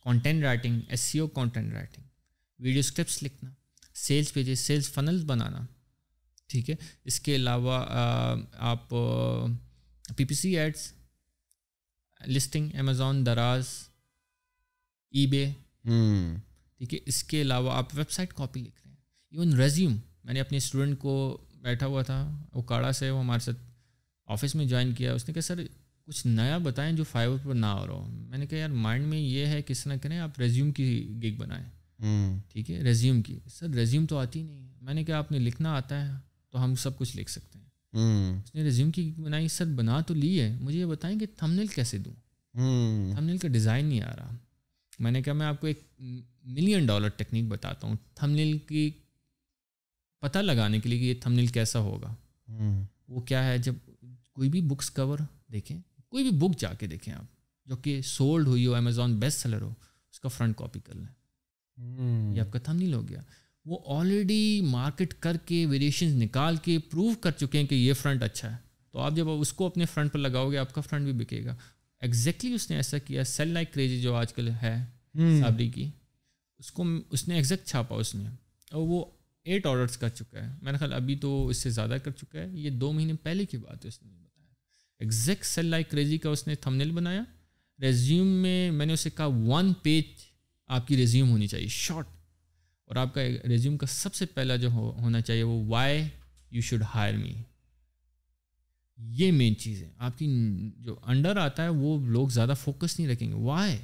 content writing, S E O content writing, video scripts لکھنا, سیلس پیجز, سیلس فنلز بنانا. ٹھیک ہے, اس کے علاوہ آپ P P C ads, listing, Amazon, Daraz, ای بے. ٹھیک ہے, اس کے علاوہ آپ ویب سائٹ کاپی لکھ رہے ہیں. ایون ریزیوم, میں نے اپنے اسٹوڈنٹ کو بیٹھا ہوا تھا اوکاڑا سے, وہ ہمارے ساتھ آفس میں جوائن کیا. اس نے کہا سر کچھ نیا بتائیں جو فائیور پر نہ ہو رہا ہو. میں نے کہا یار مائنڈ میں یہ ہے کس طرح کریں, آپ ریزیوم کی گگ بنائیں. ٹھیک ہے, ریزیوم کی. سر ریزیوم تو آتی نہیں ہے. میں نے کہا آپ نے لکھنا آتا ہے تو ہم سب کچھ لکھ سکتے ہیں. اس نے ریزیوم کی بنائی. سر بنا تو لی ہے, مجھے یہ بتائیں کہ تھمبنیل کیسے دوں. تھمبنیل کا ڈیزائن نہیں آ رہا. میں نے کہا میں آپ کو ایک $1 ملین ٹیکنیک بتاتا ہوں تھمبنیل کی پتہ لگانے کے لیے کہ یہ تھمبنیل کیسا ہوگا. وہ کیا ہے, جب کوئی بھی بکس کور دیکھیں, کوئی بھی بک جا کے دیکھیں آپ جو کہ سولڈ ہوئی ہو, امیزون بیسٹ سیلر ہو, اس کا فرنٹ کاپی کر لیں. یہ آپ کا تھمبنیل ہو گیا. وہ آلریڈی مارکیٹ کر کے ویریشنز نکال کے پروو کر چکے ہیں کہ یہ فرنٹ اچھا ہے. تو آپ جب اس کو اپنے فرنٹ پر لگاؤ گے آپ کا فرنٹ بھی بکے گا. ایگزیکٹلی اس نے ایسا کیا. سیل لائک کریزی جو آج کل ہے صابری کی, اس کو اس نے ایگزیکٹ چھاپا اس میں, اور وہ 8 آرڈرس کر چکا ہے. میں نے خیال ابھی تو اس سے زیادہ کر چکا ہے. یہ 2 مہینے پہلے کی بات ہے. اس نے بتایا ایگزیکٹ سیل لائک کریزی کا اس نے تھمبنیل بنایا. ریزیوم میں نے اسے کہا 1 پیج آپ کی ریزیوم ہونی چاہیے, شارٹ. اور آپ کا ریزیوم کا سب سے پہلا جو ہونا چاہیے وہ وائی یو شوڈ ہائر می. یہ مین چیز ہے. آپ کی جو انڈر آتا ہے وہ لوگ زیادہ فوکس نہیں رکھیں گے. وائی,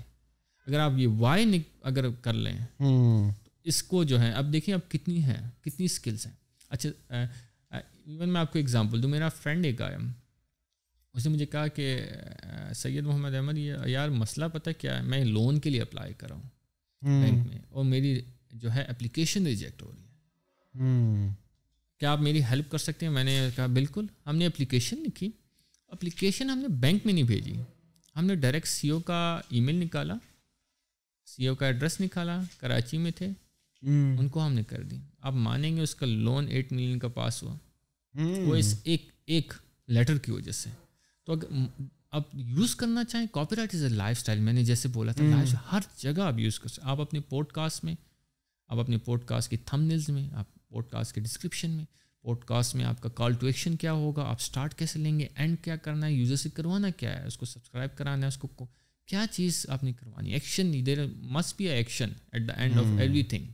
اگر آپ یہ وائی اگر کر لیں تو اس کو جو ہے, اب دیکھیں اب کتنی ہیں, کتنی اسکلس ہیں. اچھا ایون میں آپ کو ایگزامپل دوں. میرا فرینڈ ایک آیا, اس نے مجھے کہا کہ سید محمد احمد یار مسئلہ پتہ کیا ہے, میں لون کے لیے اپلائی کر رہا ہوں بینک میں, اور میری جو ہے اپلیکیشن ریجیکٹ ہو رہی ہے, کیا آپ میری ہیلپ کر سکتے ہیں. میں نے کہا بالکل. ہم نے اپلیکیشن لکھی. اپلیکیشن ہم نے بینک میں نہیں بھیجی, ہم نے ڈائریکٹ سی او کا ای میل نکالا, سی او کا ایڈریس نکالا, کراچی میں تھے, ان کو ہم نے کر دی. آپ مانیں گے اس کا لون 8 ملین کا پاس ہوا, وہ اس ایک لیٹر کی وجہ سے. تو اگر آپ یوز کرنا چاہیں, copy right is a life style. میں نے جیسے بولا تھا لائف ہر جگہ آپ یوز کر سکتے. آپ اپنے پوڈ کاسٹ میں, آپ اپنے پوڈ کاسٹ کی تھمبنیلز میں, آپ پوڈ کاسٹ کے ڈسکرپشن میں, پوڈ کاسٹ میں آپ کا کال ٹو ایکشن کیا ہوگا, آپ اسٹارٹ کیسے لیں گے, اینڈ کیا کرنا ہے, یوزر سے کروانا کیا ہے, اس کو سبسکرائب کرانا ہے, اس کو کیا چیز آپ نے کروانی, action. There must be a action at the end of everything.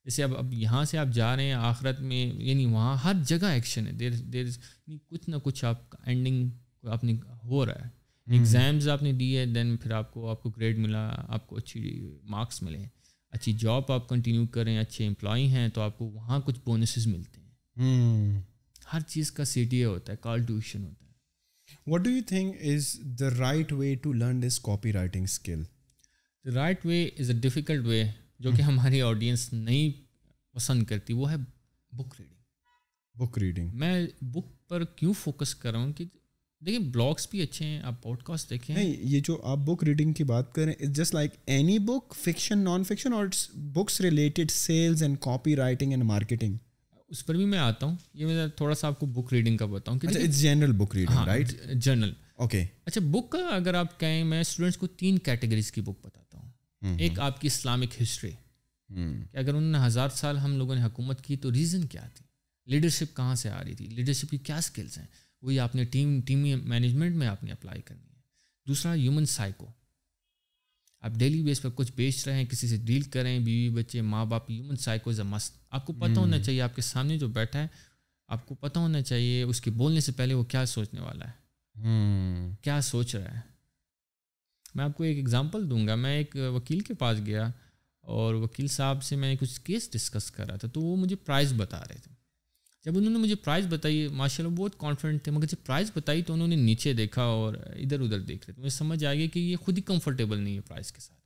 جیسے اب یہاں سے آپ جا رہے ہیں آخرت میں, یعنی وہاں ہر جگہ ایکشن ہے. دیر کچھ نہ کچھ آپ کا اینڈنگ آپ نے ہو رہا ہے. ایگزامز آپ نے دیے, دین پھر آپ کو گریڈ ملا, آپ کو اچھی مارکس ملے, اچھی جاب آپ کنٹینیو کریں, اچھے امپلائی ہیں تو آپ کو وہاں کچھ بونسز ملتے ہیں. ہر چیز کا سی ٹی اے ہوتا ہے, کال ٹو ایکشن ہوتا ہے. What do you think is the right way to learn this copywriting skill? The right way is a difficult way جو کہ ہماری آڈینس نہیں پسند کرتی, وہ ہے بک ریڈنگ. بک ریڈنگ میں بک پر کیوں فوکس کر رہا ہوں کہ دیکھیں بلاگس بھی اچھے ہیں, آپ پوڈ کاسٹ دیکھیں. نہیں, یہ جو آپ بک ریڈنگ کی بات کریں, it's just like any book, fiction, non fiction, اور books related sales and copywriting and marketing. اس پر بھی میں آتا ہوں. یہ میں تھوڑا سا آپ کو بک ریڈنگ کا بتاؤں کہ it's general book reading, right? General. Okay. اچھا بک کا اگر آپ کہیں, میں اسٹوڈنٹس کو 3 کیٹیگریز کی بک بتاتا ہوں. ایک آپ کی اسلامک ہسٹری کہ اگر انہوں نے 1000 سال ہم لوگوں نے حکومت کی تو ریزن کیا تھی, لیڈرشپ کہاں سے آ رہی تھی, لیڈرشپ کی کیا سکلز ہیں, وہی آپ نے ٹیمی مینجمنٹ میں آپ نے اپلائی کرنی ہے. دوسرا ہیومن سائیکو, آپ ڈیلی بیس پر کچھ بیچ رہے ہیں, کسی سے ڈیل کریں, بیوی بچے ماں باپ, ہیومن سائیکو از اے مسٹ. آپ کو پتہ ہونا چاہیے آپ کے سامنے جو بیٹھا ہے, آپ کو پتہ ہونا چاہیے اس کے بولنے سے پہلے وہ کیا سوچنے والا ہے, کیا سوچ رہا ہے. میں آپ کو ایک ایگزامپل دوں گا. میں ایک وکیل کے پاس گیا اور وکیل صاحب سے میں کچھ کیس ڈسکس کر رہا تھا, تو وہ مجھے پرائز بتا رہے تھے. جب انہوں نے مجھے پرائز بتائی, ماشاء اللہ بہت کانفیڈنٹ تھے, مگر جب پرائز بتائی تو انہوں نے نیچے دیکھا اور ادھر ادھر دیکھ رہے تھے. مجھے سمجھ آ گیا کہ یہ خود ہی کمفرٹیبل نہیں ہے پرائز کے ساتھ.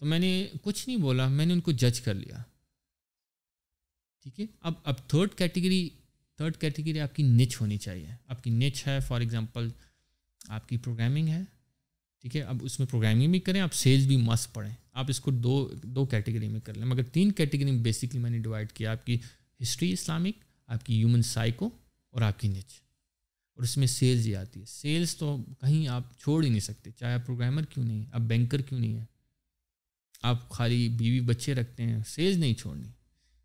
تو میں نے کچھ نہیں بولا, میں نے ان کو جج کر لیا. ٹھیک ہے, اب تھرڈ کیٹیگری آپ کی نچ ہونی چاہیے. آپ کی نچ ہے, فار ایگزامپل آپ کی پروگرامنگ ہے, ٹھیک ہے, اب اس میں پروگرامنگ بھی کریں, آپ سیلز بھی مست پڑھیں. آپ اس کو دو کیٹیگری میں کر لیں, مگر 3 کیٹیگری میں بیسکلی میں نے ڈیوائڈ کیا. آپ کی ہسٹری اسلامک, آپ کی ہیومن سائیکو اور آپ کی نچ, اور اس میں سیلز ہی آتی ہے. سیلز تو کہیں آپ چھوڑ ہی نہیں سکتے, چاہے آپ پروگرامر کیوں نہیں, آپ بینکر کیوں نہیں ہیں, آپ خالی بیوی بچے رکھتے ہیں, سیلز نہیں چھوڑنی.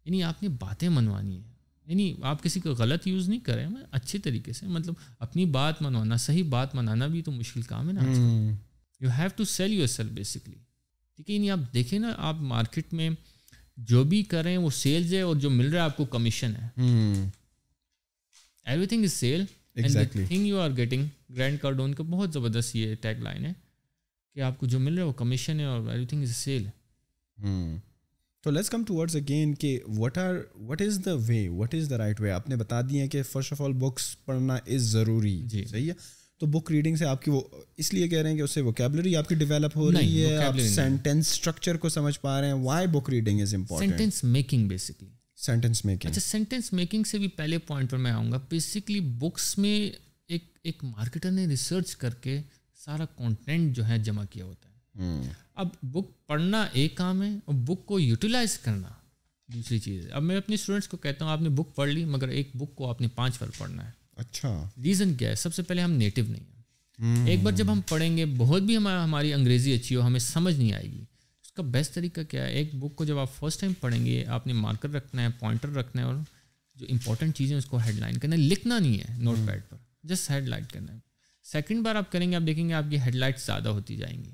یعنی آپ نے باتیں منوانی ہیں, یعنی آپ کسی کو غلط یوز نہیں کریں, اچھے طریقے سے, مطلب اپنی بات منوانا, صحیح بات منانا بھی تو مشکل کام ہے نا. You have to sell yourself basically. ٹھیک ہے, یعنی آپ دیکھیں نا, آپ مارکیٹ میں جو بھی کریں وہ سیلز ہے, اور جو مل رہا ہے آپ کو کمیشن ہے. Everything is sale and the thing you are getting. Grant Cardone کا بہت زبردست یہ ٹیگ لائن ہے کہ آپ کو جو مل رہا ہے وہ کمیشن ہے, اور ایوری تھنگ از سیل. تو لیٹس کم ٹورڈز اگین کہ what is the way, what is the right وے. آپ نے بتا دیا ہے کہ فرسٹ آف آل بکس پڑھنا از ضروری. جی صحیح ہے. تو بک ریڈنگ سے آپ کی وہ اس لیے کہہ رہے ہیں کہ اس سے ووکیبلری آپ کی ڈیولپ ہو رہی ہے, آپ سینٹینس اسٹرکچر کو سمجھ پا رہے ہیں. Why book reading is important? Sentence making basically. Sentence making. اچھا, سینٹینس میکنگ سے بھی پہلے پوائنٹ پر میں آؤں گا. بیسکلی بکس میں ایک مارکیٹر نے ریسرچ کر کے سارا کانٹینٹ جو ہے جمع کیا ہوتا ہے. اب بک پڑھنا ایک کام ہے, اور بک کو یوٹیلائز کرنا دوسری چیز ہے. اب میں اپنے اسٹوڈنٹس کو کہتا ہوں آپ نے بک پڑھ لی, مگر ایک بک کو آپ نے 5 بار پڑھنا ہے. اچھا, ریزن کیا ہے؟ سب سے پہلے ہم نیٹو نہیں ہیں. ایک بار جب ہم پڑھیں گے, بہت بھی ہماری انگریزی اچھی ہو, ہمیں سمجھ نہیں آئے گی. اس کا بیسٹ طریقہ کیا ہے, ایک بک کو جب آپ فرسٹ ٹائم پڑھیں گے, آپ نے مارکر رکھنا ہے, پوائنٹر رکھنا ہے, اور جو امپورٹنٹ چیزیں اس کو ہیڈ لائن کرنا ہے. لکھنا نہیں ہے نوٹ پیڈ پر, جسٹ ہیڈ لائٹ کرنا ہے. سیکنڈ بار آپ کریں گے, آپ دیکھیں گے آپ کی ہیڈ لائٹ زیادہ ہوتی جائیں گی.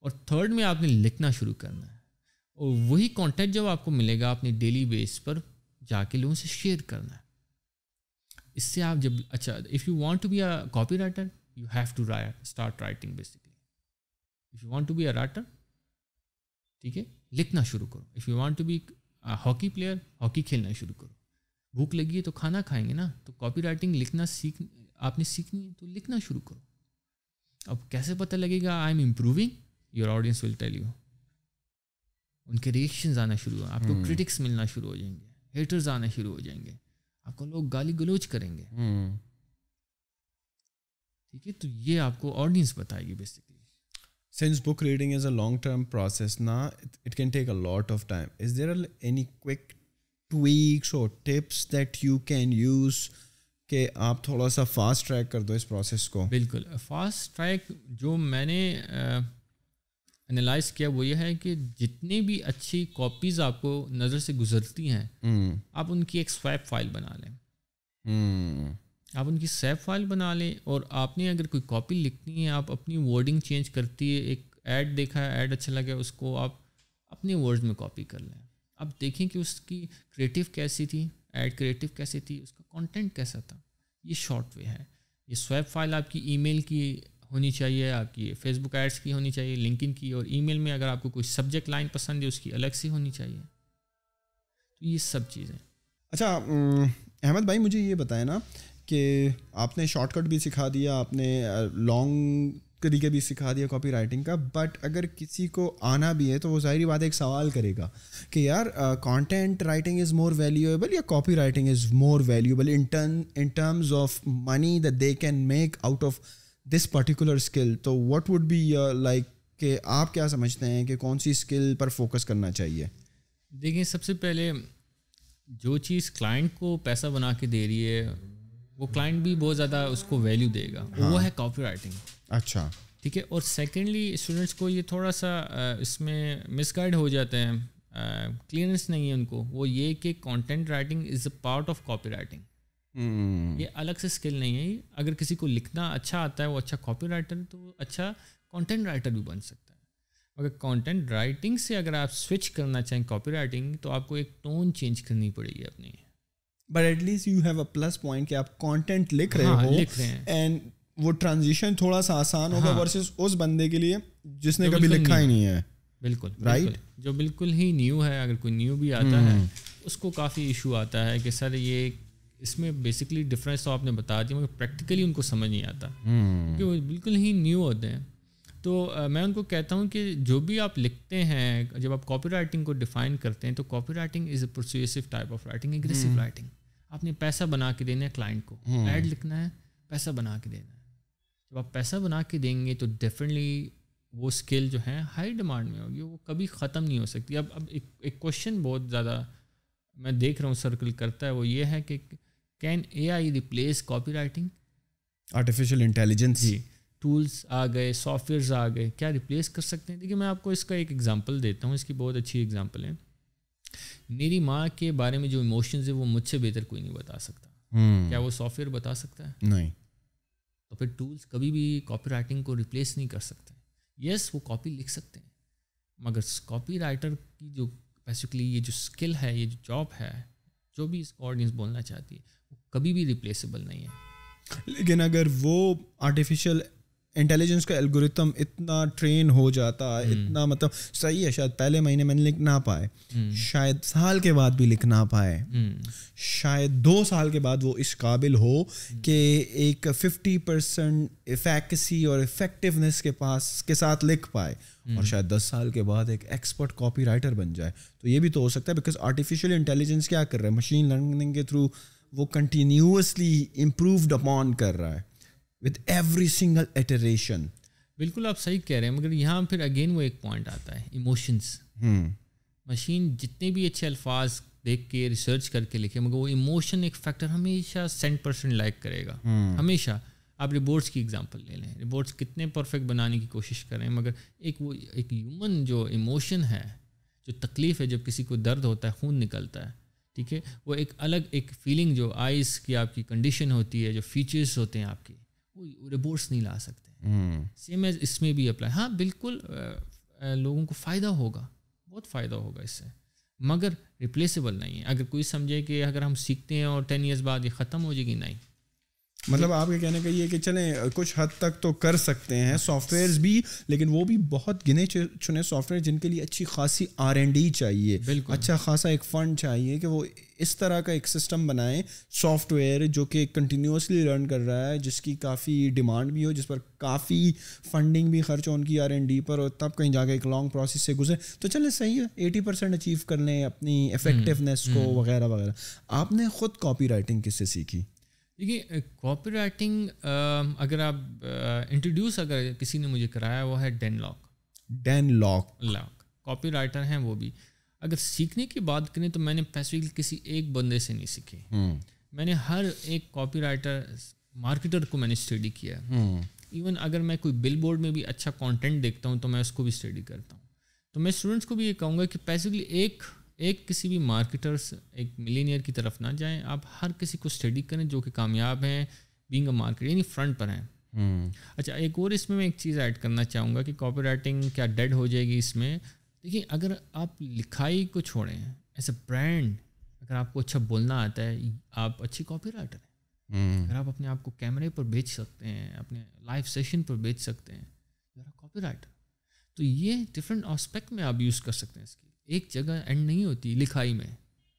اور تھرڈ میں آپ نے لکھنا شروع کرنا ہے, اور وہی کانٹینٹ جب آپ کو ملے گا, آپ نے ڈیلی بیس پر جا کے لوگوں سے شیئر کرنا ہے. اس سے آپ جب اچھا, if you want to be a copywriter, you have to start writing basically. If you want to be a writer, ٹھیک ہے, لکھنا شروع کرو. If you want to be hockey player, hockey کھیلنا شروع کرو. بھوک لگی ہے تو کھانا کھائیں گے نا, تو کاپی رائٹنگ لکھنا آپ نے سیکھنی ہے, تو لکھنا شروع کرو. اب کیسے پتہ لگے گا I am improving? Your audience will tell you. ان کے ریئیکشنز آنا شروع ہوں, آپ کو کرٹکس ملنا شروع ہو جائیں گے, ہیٹرز آنا شروع ہو جائیں گے, آپ کو لوگ گالی گلوچ کریں گے. ٹھیک ہے, تو یہ آپ کو آڈینس بتائے گی basically. Since book reading is a long-term process, it can take a lot of time. Is there any quick tweaks or tips that you can use کہ آپ تھوڑا سا فاسٹ ٹریک کر دو اس پروسیس کو؟ بالکل فاسٹ ٹریک جو میں نے انالائز کیا وہ یہ ہے کہ جتنی بھی اچھی کاپیز آپ کو نظر سے گزرتی ہیں, آپ ان کی ایک سویپ فائل بنا لیں. آپ ان کی سویپ فائل بنا لیں, اور آپ نے اگر کوئی کاپی لکھنی ہے, آپ اپنی ورڈنگ چینج کرتی ہے. ایک ایڈ دیکھا ہے, ایڈ اچھا لگا, اس کو آپ اپنے ورڈز میں کاپی کر لیں. اب دیکھیں کہ اس کی کریٹیو کیسی تھی, ایڈ کریٹیو کیسی تھی, اس کا کانٹینٹ کیسا تھا. یہ شارٹ وے ہے. یہ سویپ فائل آپ کی ای میل کی ہونی چاہیے, آپ کی فیس بک ایڈس کی ہونی چاہیے, لنکن کی, اور ای میل میں اگر آپ کو کوئی سبجیکٹ لائن پسند ہے اس کی الگ سے ہونی چاہیے. تو یہ سب چیزیں. اچھا احمد بھائی, مجھے یہ بتائیں نا کہ آپ نے شارٹ کٹ بھی سکھا دیا, آپ نے لانگ طریقے بھی سکھا دیا کاپی رائٹنگ کا, بٹ اگر کسی کو آنا بھی ہے تو وہ ظاہری بات ایک سوال کرے گا کہ یار content writing is more valuable یا copywriting is more valuable in terms of money that they can make out of this particular skill. تو واٹ وڈ بی لائک کہ آپ کیا سمجھتے ہیں کہ کون سی اسکل پر فوکس کرنا چاہیے؟ دیکھیں, سب سے پہلے جو چیز کلائنٹ کو پیسہ بنا کے دے رہی ہے وہ کلائنٹ بھی بہت زیادہ اس کو ویلیو دے گا. وہ ہے کاپی رائٹنگ. اچھا ٹھیک ہے. اور سیکنڈلی اسٹوڈنٹس کو یہ تھوڑا سا اس میں مس گائڈ ہو جاتے ہیں, کلیئرنس نہیں ہے ان کو. وہ یہ کہ content writing is a part of copy writing. یہ الگ سے اسکل نہیں ہے. اگر کسی کو لکھنا اچھا آتا ہے, وہ اچھا کاپی رائٹر, تو وہ اچھا کانٹینٹ رائٹر بھی بن سکتا ہے. مگر کانٹینٹ رائٹنگ سے اگر آپ سوئچ کرنا چاہیں کاپی رائٹنگ, تو آپ کو ایک ٹون چینج کرنی پڑے گی اپنی. But at least you have a plus point کہ آپ کانٹینٹ لکھ رہے ہیں اینڈ وہ ٹرانزیشن تھوڑا سا آسان ہوگا ورسز اس بندے کے لیے جس نے کبھی لکھا ہی نہیں ہے. بالکل رائٹ. جو بالکل ہی نیو ہے, اگر کوئی نیو بھی آتا ہے اس کو کافی ایشو آتا ہے کہ سر یہ اس میں بیسکلی ڈفرینس تو آپ نے بتا دیا, مگر پریکٹیکلی ان کو سمجھ نہیں آتا کہ وہ بالکل ہی نیو ہوتے ہیں. تو میں ان کو کہتا ہوں کہ جو بھی آپ لکھتے ہیں, جب آپ کاپی رائٹنگ کو ڈیفائن کرتے ہیں, تو copywriting is a persuasive type of writing, aggressive writing. آپ نے پیسہ بنا کے دینا ہے کلائنٹ کو, ایڈ لکھنا ہے, پیسہ بنا کے دینا ہے. جب آپ پیسہ بنا کے دیں گے تو ڈیفینیٹلی وہ اسکل جو ہے ہائی ڈیمانڈ میں ہوگی, وہ کبھی ختم نہیں ہو سکتی. اب ایک کوشچن بہت زیادہ میں دیکھ رہا ہوں سرکل کرتا ہے, وہ یہ ہے کہ can A I replace copywriting? Artificial intelligence. جی, ٹولس آ گئے, سافٹ ویئرز آ گئے, کیا ریپلیس کر سکتے ہیں؟ دیکھیے میں آپ کو اس کا ایک ایگزامپل دیتا ہوں, اس کی بہت اچھی ایگزامپل ہے. میری ماں کے بارے میں جو ایموشنز ہیں وہ مجھ سے بہتر کوئی نہیں بتا سکتا. کیا وہ سافٹ ویئر بتا سکتا ہے؟ نہیں. تو پھر ٹولس کبھی بھی کاپی رائٹنگ کو ریپلیس نہیں کر سکتے. یس وہ کاپی لکھ سکتے ہیں, مگر کاپی رائٹر کی جو بیسکلی یہ جو اسکل ہے, یہ جو جاب ہے, جو بھی اس کو آڈینس بولنا چاہتی ہے, وہ کبھی بھی ریپلیسیبل نہیں ہے. لیکن اگر وہ آرٹیفیشیل انٹیلیجنس کا الگوریتم اتنا ٹرین ہو جاتا ہے, اتنا مطلب صحیح ہے, شاید پہلے مہینے میں لکھ نہ پائے, شاید سال کے بعد بھی لکھ نہ پائے, شاید 2 سال کے بعد وہ اس قابل ہو کہ ایک 50% ایفیکسی اور افیکٹونیس کے ساتھ لکھ پائے, اور شاید 10 سال کے بعد ایک ایکسپرٹ کاپی رائٹر بن جائے. تو یہ بھی تو ہو سکتا ہے, بیکاز آرٹیفیشیل انٹیلیجنس کیا کر رہا ہے, مشین لرننگ کے تھرو وہ کنٹینیوسلی امپرووڈ اپون کر رہا ہے with every single iteration. بالکل آپ صحیح کہہ رہے ہیں, مگر یہاں پھر اگین وہ ایک پوائنٹ آتا ہے, ایموشنس. مشین جتنے بھی اچھے الفاظ دیکھ کے ریسرچ کر کے لکھے, مگر وہ ایموشن ایک فیکٹر ہمیشہ 100% لائک کرے گا, ہمیشہ. آپ رپورٹس کی ایگزامپل لے لیں, رپورٹس کتنے پرفیکٹ بنانے کی کوشش کریں, مگر ایک ہیومن جو ایموشن ہے, جو تکلیف ہے, جب کسی کو درد ہوتا ہے, خون نکلتا ہے, ٹھیک ہے, وہ ایک الگ ایک فیلنگ جو آئیز کی آپ کی کنڈیشن ہوتی ہے, جو فیچرس ہوتے ہیں آپ کی, وہ رپورٹس نہیں لا سکتے. سیم ایز اس میں بھی اپلائی. ہاں بالکل لوگوں کو فائدہ ہوگا, بہت فائدہ ہوگا اس سے, مگر ریپلیسیبل نہیں ہے. اگر کوئی سمجھے کہ اگر ہم سیکھتے ہیں اور 10 ایئرس بعد یہ ختم ہو جائے گی, نہیں. مطلب آپ کے کہنے کا یہ کہ چلیں کچھ حد تک تو کر سکتے ہیں سافٹ ویئرز بھی, لیکن وہ بھی بہت گنے چنے سافٹ ویئر جن کے لیے اچھی خاصی R&D چاہیے, اچھا خاصا ایک فنڈ چاہیے کہ وہ اس طرح کا ایک سسٹم بنائیں سافٹ ویئر جو کہ کنٹینیوسلی لرن کر رہا ہے, جس کی کافی ڈیمانڈ بھی ہو, جس پر کافی فنڈنگ بھی خرچ ہو ان کی R&D پر, اور تب کہیں جا کے ایک لانگ پروسیس سے گزرے. تو چلیں صحیح ہے, 80% اچیو کر لیں اپنی افیکٹونیس کو وغیرہ وغیرہ. آپ نے خود کاپی رائٹنگ کس سے سیکھی؟ دیکھیے کاپی رائٹنگ اگر آپ انٹروڈیوس اگر کسی نے مجھے کرایا, وہ ہے ڈین لاک کاپی رائٹر ہیں وہ بھی. اگر سیکھنے کی بات کریں تو میں نے اسپیسیفکلی کسی ایک بندے سے نہیں سیکھی. میں نے ہر ایک کاپی رائٹر مارکیٹر کو میں نے اسٹڈی کیا. ایون اگر میں کوئی بل بورڈ میں بھی اچھا کانٹینٹ دیکھتا ہوں تو میں اس کو بھی اسٹڈی کرتا ہوں. تو میں اسٹوڈنٹس کو بھی یہ کہوں گا کہ اسپیسیفکلی ایک کسی بھی مارکیٹرس ایک ملینئر کی طرف نہ جائیں, آپ ہر کسی کو اسٹڈی کریں جو کہ کامیاب ہیں بینگ اے مارکیٹ, یعنی فرنٹ پر ہیں. اچھا ایک اور اس میں ایک چیز ایڈ کرنا چاہوں گا کہ کاپی رائٹنگ کیا ڈیڈ ہو جائے گی اس میں. دیکھیے اگر آپ لکھائی کو چھوڑیں, ایز اے برانڈ اگر آپ کو اچھا بولنا آتا ہے, آپ اچھی کاپی رائٹر ہیں. اگر آپ اپنے آپ کو کیمرے پر بیچ سکتے ہیں, اپنے لائیو سیشن پر بیچ سکتے ہیں, you are a copywriter. تو یہ ڈفرینٹ آسپیکٹ میں آپ یوز کر سکتے ہیں. اس کی ایک جگہ اینڈ نہیں ہوتی لکھائی میں,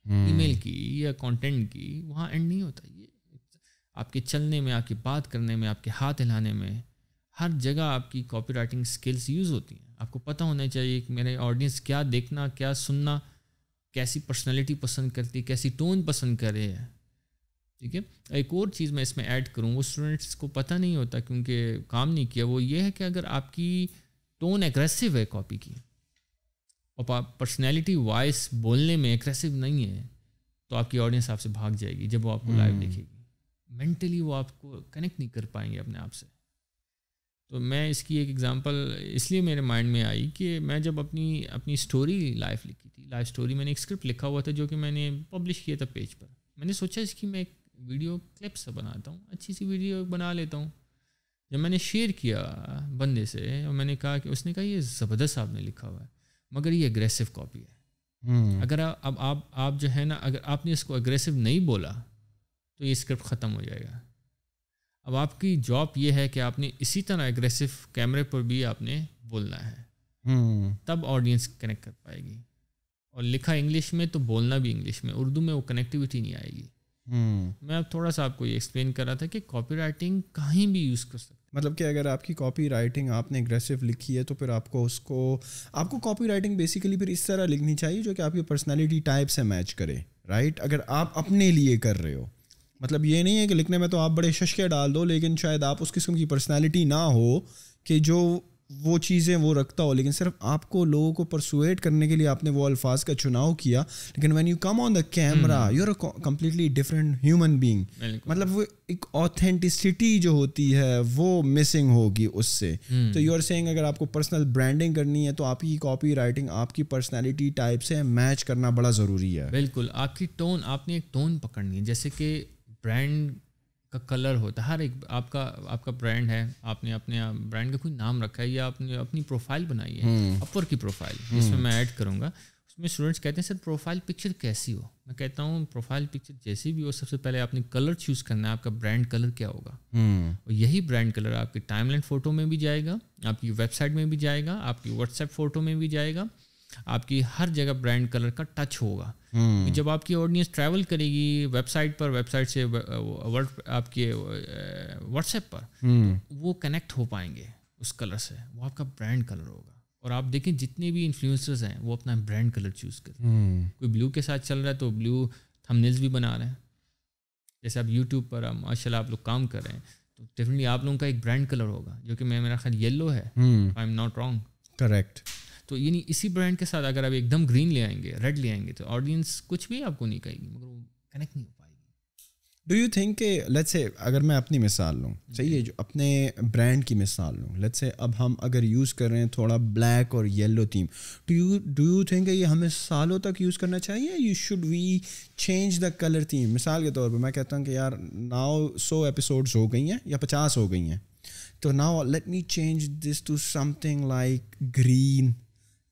ای میل کی یا کانٹینٹ کی, وہاں اینڈ نہیں ہوتا. یہ آپ کے چلنے میں, آپ کی بات کرنے میں, آپ کے ہاتھ ہلانے میں, ہر جگہ آپ کی کاپی رائٹنگ اسکلس یوز ہوتی ہیں. آپ کو پتہ ہونا چاہیے کہ میرے آڈینس کیا دیکھنا, کیا سننا, کیسی پرسنالٹی پسند کرتی, کیسی ٹون پسند کر رہے ہیں. ٹھیک ہے. ایک اور چیز میں اس میں ایڈ کروں, وہ اسٹوڈنٹس کو پتہ نہیں ہوتا کیونکہ کام نہیں کیا, وہ یہ ہے کہ اگر آپ کی ٹون ایگریسو ہے کاپی کی, اور پرسنالٹی وائس بولنے میں ایگریسو نہیں ہے, تو آپ کی آڈینس آپ سے بھاگ جائے گی جب وہ آپ کو لائیو دیکھے گی. مینٹلی وہ آپ کو کنیکٹ نہیں کر پائیں گے اپنے آپ سے. تو میں اس کی ایک ایگزامپل اس لیے میرے مائنڈ میں آئی کہ میں جب اپنی اسٹوری لائف لکھی تھی, لائف اسٹوری, میں نے ایک اسکرپٹ لکھا ہوا تھا جو کہ میں نے پبلش کیا تھا پیج پر. میں نے سوچا اس کی میں ایک ویڈیو کلپ سے بناتا ہوں, اچھی سی ویڈیو بنا لیتا ہوں. جب میں نے شیئر کیا بندے سے اور میں نے کہا کہ اس نے کہا یہ زبردست آپ نے لکھا ہوا ہے مگر یہ اگریسو کاپی ہے. اگر آپ جو ہے نا, اگر آپ نے اس کو اگریسو نہیں بولا تو یہ اسکرپٹ ختم ہو جائے گا. اب آپ کی جاب یہ ہے کہ آپ نے اسی طرح اگریسو کیمرے پر بھی آپ نے بولنا ہے, تب آڈینس کنیکٹ کر پائے گی. اور لکھا انگلش میں تو بولنا بھی انگلش میں, اردو میں وہ کنیکٹیوٹی نہیں آئے گی. میں اب تھوڑا سا آپ کو یہ ایکسپلین کر رہا تھا کہ کاپی رائٹنگ کہیں بھی یوز کر سکتے. مطلب کہ اگر آپ کی کاپی رائٹنگ آپ نے اگریسو لکھی ہے تو پھر آپ کو کاپی رائٹنگ بیسیکلی پھر اس طرح لکھنی چاہیے جو کہ آپ کی پرسنالٹی ٹائپ سے میچ کرے, رائٹ. اگر آپ اپنے لیے کر رہے ہو, مطلب یہ نہیں ہے کہ لکھنے میں تو آپ بڑے ششکے ڈال دو لیکن شاید آپ اس قسم کی پرسنالٹی نہ ہو کہ جو وہ چیزیں وہ رکھتا ہو, لیکن صرف آپ کو لوگوں کو پرسویٹ کرنے کے لیے آپ نے وہ الفاظ کا چناؤ کیا, لیکن when you come on the camera you are a completely different human being. مطلب وہ ایک آتھینٹسٹی جو ہوتی ہے وہ مسنگ ہوگی اس سے. تو یو آر سیئنگ اگر آپ کو پرسنل برانڈنگ کرنی ہے تو آپ کی کاپی رائٹنگ آپ کی پرسنالٹی ٹائپ سے میچ کرنا بڑا ضروری ہے. بالکل, آپ کی ٹون, آپ نے ایک ٹون پکڑنی ہے. جیسے کہ برانڈ کا کلر ہوتا ہے, ہر ایک آپ کا برانڈ ہے, آپ نے اپنے برانڈ کا کوئی نام رکھا ہے یا آپ نے اپنی پروفائل بنائی ہے, اپور کی پروفائل, جس میں میں ایڈ کروں گا. اس میں اسٹوڈنٹس کہتے ہیں سر پروفائل پکچر کیسی ہو. میں کہتا ہوں پروفائل پکچر جیسی بھی ہو, سب سے پہلے آپ نے کلر چوز کرنا ہے, آپ کا برانڈ کلر کیا ہوگا. اور یہی برانڈ کلر آپ کی ٹائم لائن فوٹو میں بھی جائے گا, آپ کی ویب سائٹ میں بھی جائے گا, آپ کی واٹس ایپ فوٹو میں بھی جائے گا, آپ کی ہر جگہ برانڈ کلر کا ٹچ ہوگا. جب آپ کی آڈینس ٹریول کرے گی ویب سائٹ پر, ویب سائٹ سے آپ کے واٹس ایپ پر, وہ کنیکٹ ہو پائیں گے اس کلر سے, وہ آپ کا برانڈ کلر ہوگا. اور آپ دیکھیں جتنے بھی انفلوئنسرز ہیں وہ اپنا برانڈ کلر چوز کرتے ہیں. کوئی بلو کے ساتھ چل رہا ہے تو بلو تھمبنیلز بھی بنا رہے ہیں. جیسے آپ یوٹیوب پر ماشاء اللہ آپ لوگ کام کر رہے ہیں تو ڈیفینیٹلی آپ لوگوں کا ایک برانڈ کلر ہوگا جو کہ میرا خیال یلو ہے, آئی ایم ناٹ رانگ. کریکٹ. تو یعنی اسی برانڈ کے ساتھ اگر آپ ایک دم گرین لے آئیں گے, ریڈ لے آئیں گے تو آڈینس کچھ بھی آپ کو نہیں کہے گی, مگر وہ کنیکٹ نہیں ہو پائے گی. ڈو یو تھنک کہ لیٹس سے اگر میں اپنی مثال لوں, صحیح ہے, جو اپنے برانڈ کی مثال لوں, لیٹس سے اب ہم اگر یوز کر رہے ہیں تھوڑا بلیک اور yellow theme, do you think کہ یہ ہمیں سالوں تک یوز کرنا چاہیے, you should we change the colour theme. مثال کے طور پہ میں کہتا ہوں کہ یار ناؤ 100 ایپیسوڈس ہو گئی ہیں یا 50 ہو گئی ہیں, تو now let me change this to something like green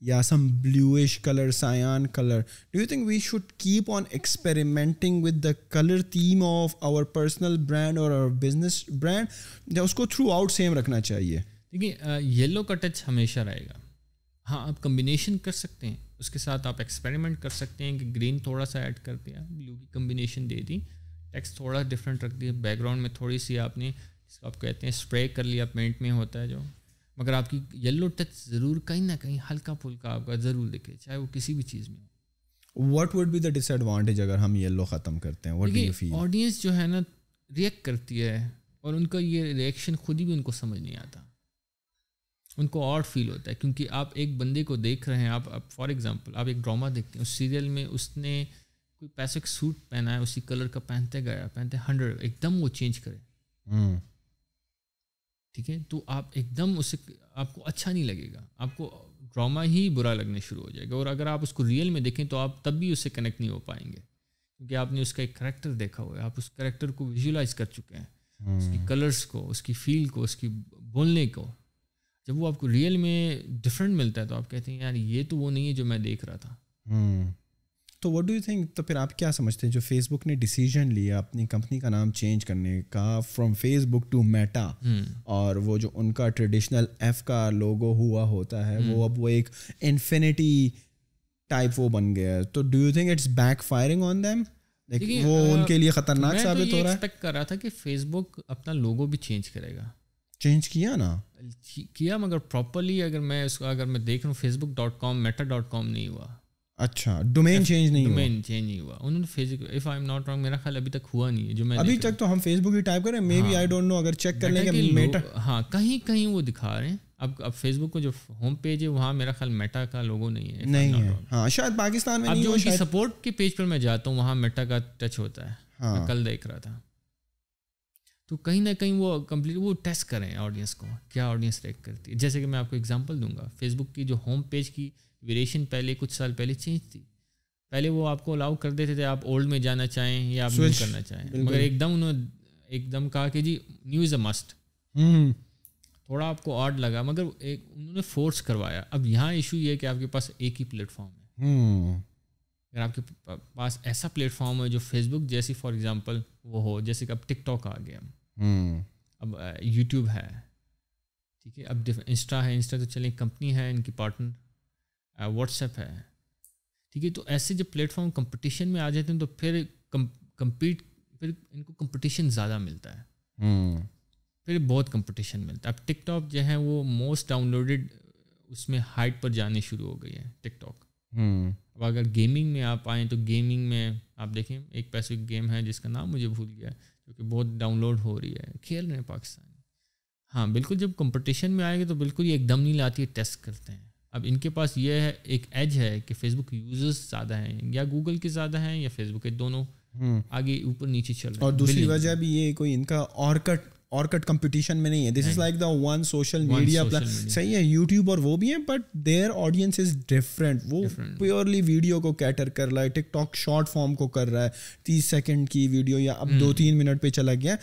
یا some bluish color, cyan color. Do you think we should keep on experimenting with the color theme of our personal brand or our business brand, یا اس کو through out same رکھنا چاہیے؟ دیکھیے یلو کا ٹچ ہمیشہ رہے گا. ہاں آپ کمبینیشن کر سکتے ہیں, اس کے ساتھ آپ ایکسپیریمنٹ کر سکتے ہیں کہ گرین تھوڑا سا ایڈ کر دیا, بلو کی کمبینیشن دے دی, ٹیکسٹ تھوڑا ڈفرینٹ رکھ دیا, بیک گراؤنڈ میں تھوڑی سی آپ نے جس کو آپ کہتے ہیں اسپرے کر لیا, پینٹ میں ہوتا ہے جو, مگر آپ کی یلو ٹچ ضرور کہیں نہ کہیں ہلکا پھلکا آپ کا ضرور دکھے, چاہے وہ کسی بھی چیز میں ہو. واٹ وڈ بی دا ڈس ایڈوانٹیج اگر ہم یلو ختم کرتے ہیں؟ What do you feel? Audience جو ہے نا ریئیکٹ کرتی ہے اور ان کا یہ ریئیکشن خود ہی بھی ان کو سمجھ نہیں آتا, ان کو آڈ فیل ہوتا ہے. کیونکہ آپ ایک بندے کو دیکھ رہے ہیں, آپ فار ایگزامپل آپ ایک ڈرامہ دیکھتے ہیں, اس سیریل میں اس نے کوئی پیسے سوٹ پہنا ہے, اسی کلر کا پہنتے 100, ایک دم وہ چینج کرے, ٹھیک ہے, تو آپ ایک دم اسے آپ کو اچھا نہیں لگے گا, آپ کو ڈرامہ ہی برا لگنے شروع ہو جائے گا. اور اگر آپ اس کو ریئل میں دیکھیں تو آپ تب بھی اس سے کنیکٹ نہیں ہو پائیں گے, کیونکہ آپ نے اس کا ایک کریکٹر دیکھا ہوا ہے, آپ اس کریکٹر کو ویژولائز کر چکے ہیں, اس کی کلرس کو, اس کی فیل کو, اس کی بولنے کو. جب وہ آپ کو ریئل میں ڈفرینٹ ملتا ہے تو آپ کہتے ہیں یار یہ تو وہ نہیں ہے جو میں دیکھ رہا تھا. تو واٹ ڈو یو تھنک, تو پھر آپ کیا سمجھتے ہیں جو فیس بک نے ڈیسیژن لیا اپنی کمپنی کا نام چینج کرنے کا from Facebook to Meta, اور وہ جو ان کا ٹریڈیشنل ایف کا لوگو ہوا ہوتا ہے وہ اب وہ ایک انفینٹی ٹائپ وہ بن گیا ہے, تو do you think it's backfiring on them, وہ ان کے لیے خطرناک ثابت ہو رہا ہے؟ میں ایکسپیکٹ کر رہا تھا کہ فیس بک اپنا لوگو بھی چینج کرے گا. چینج کیا نا, کیا, مگر پراپرلی اگر میں دیکھ رہا ہوں facebook.com meta.com نہیں ہوا. اچھا, ڈومین چینج نہیں ہوا, ڈومین چینج نہیں ہوا. انہوں نے Facebook, if I am not wrong, میرا خیال ابھی تک ہوا نہیں ہے جو میں ابھی تک, تو ہم فیس بک ہی ٹائپ کریں, may be I don't know, اگر چیک کر لیں گے میٹا, ہاں کہیں وہ دکھا رہے ہیں. اب فیس بک کو جو ہوم پیج ہے وہاں میرا خیال میٹا کا لوگو نہیں ہے. ہاں شاید پاکستان میں اب نہیں جو ہو, ان کی سپورٹ کے پیج پر میں جاتا ہوں وہاں میٹا کا ٹچ ہوتا ہے, میں کل دیکھ رہا تھا. تو کہیں نہ کہیں وہ کمپلیٹ وہ ٹیسٹ کریں آڈینس کو, کیا آڈینس ریک کرتی ہے. جیسے کہ میں آپ کو اگزامپل دوں گا, فیس بک کی جو ہوم پیج کی ویریشن پہلے کچھ سال پہلے چینج تھی. پہلے وہ آپ کو الاؤ کر دیتے تھے آپ اولڈ میں جانا چاہیں یا آپ نیو کرنا چاہیں, مگر ایک دم کہا کہ جی نیو از اے مسٹ. تھوڑا آپ کو آڈ لگا مگر انہوں نے فورس کروایا. اب یہاں ایشو یہ ہے کہ آپ کے پاس ایک ہی پلیٹ فارم ہے. اگر آپ کے پاس ایسا پلیٹ فارم ہے جو فیس بک جیسی فار ایگزامپل وہ ہو, جیسے کہ اب ٹک ٹاک آ گیا, اب یوٹیوب ہے, ٹھیک ہے, اب انسٹا ہے, انسٹا تو چلیں کمپنی ہے ان کی پارٹنر, واٹس ایپ ہے, ٹھیک ہے. تو ایسے جب پلیٹ فارم کمپٹیشن میں آ جاتے ہیں تو پھر ان کو کمپٹیشن زیادہ ملتا ہے, پھر بہت کمپٹیشن ملتا ہے. اب ٹک ٹاک جو ہے وہ موسٹ ڈاؤن لوڈیڈ اس میں ہائٹ پر جانے شروع ہو گئی ہے ٹک ٹاک. اب اگر گیمنگ میں آپ آئیں تو گیمنگ میں آپ دیکھیں ایک پیسفک گیم ہے جس کا نام مجھے بھول گیا جو کہ بہت ڈاؤن لوڈ ہو رہی ہے, کھیل رہے ہیں پاکستانی. ہاں بالکل, جب کمپٹیشن میں آئے گے تو بالکل یہ ایک دم نہیں لاتی ہے, ٹیسٹ کرتے ہیں. اب ان کے پاس یہ ہے ایک ایج ہے کہ فیس بک یوزرز زیادہ ہیں, یا گوگل کے زیادہ ہیں یا فیس بک کے, دونوں آگے اوپر نیچے چل رہے ہیں. اور دوسری وجہ بھی یہ کوئی ان کا آرکٹ کمپٹیشن میں نہیں ہے. This is like the one social media صحیح ہے, یوٹیوب اور وہ بھی ہیں, but their audience is different. وہ پیورلی ویڈیو کو کیٹر کر رہا ہے, ٹک ٹاک شارٹ فارم کو کر رہا ہے, 30 سیکنڈ کی ویڈیو یا اب 2-3 منٹ پہ چلا گیا.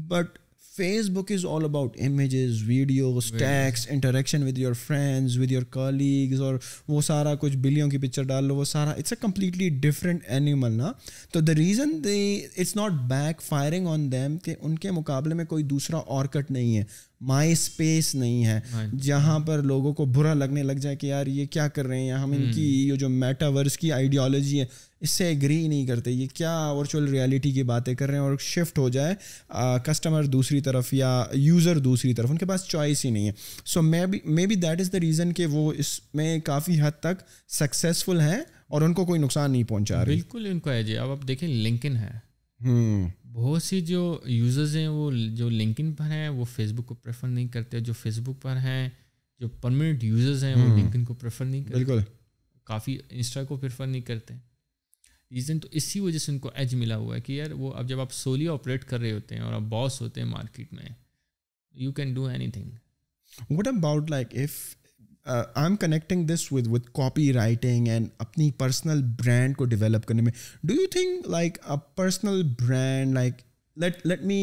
But Facebook is all about images, videos, text, interaction with your friends, with your colleagues, اور وہ سارا کچھ بلیوں کی پکچر ڈال لو, وہ سارا it's a completely different animal نا. تو the reason it's not backfiring on them کہ ان کے مقابلے میں کوئی دوسرا آرکٹ نہیں ہے, مائی اسپیس نہیں ہے جہاں پر لوگوں کو برا لگنے لگ جائے کہ یار یہ کیا کر رہے ہیں, ہم ان کی یہ جو میٹاورس کی آئیڈیالوجی ہے اس سے ایگری نہیں کرتے, یہ کیا ورچوئل ریالٹی کی باتیں کر رہے ہیں, اور شفٹ ہو جائے کسٹمر دوسری طرف یا یوزر دوسری طرف, ان کے پاس چوائس ہی نہیں ہے. So maybe that is the reason کہ وہ اس میں کافی حد تک سکسیزفل ہیں اور ان کو کوئی نقصان نہیں پہنچا رہی. بالکل ان کو ہے جی. اب آپ دیکھیں لنکن ہے, بہت سی جو یوزرز ہیں وہ جو لنکن پر ہیں وہ فیس بک کو پریفر نہیں کرتے, جو فیس بک پر ہیں جو پرماننٹ یوزرز ہیں وہ لنکن کو پریفر نہیں کرتے, بالکل کافی انسٹا کو پریفر نہیں کرتے. ریزن تو اسی وجہ سے ان کو ایج ملا ہوا ہے کہ یار وہ اب جب آپ سولی آپریٹ کر رہے ہوتے ہیں اور آپ باس ہوتے ہیں مارکیٹ میں, you can do any thing. What about like if I'm connecting this with copywriting and اپنی personal brand کو develop کرنے میں, do you think like a personal brand, like let me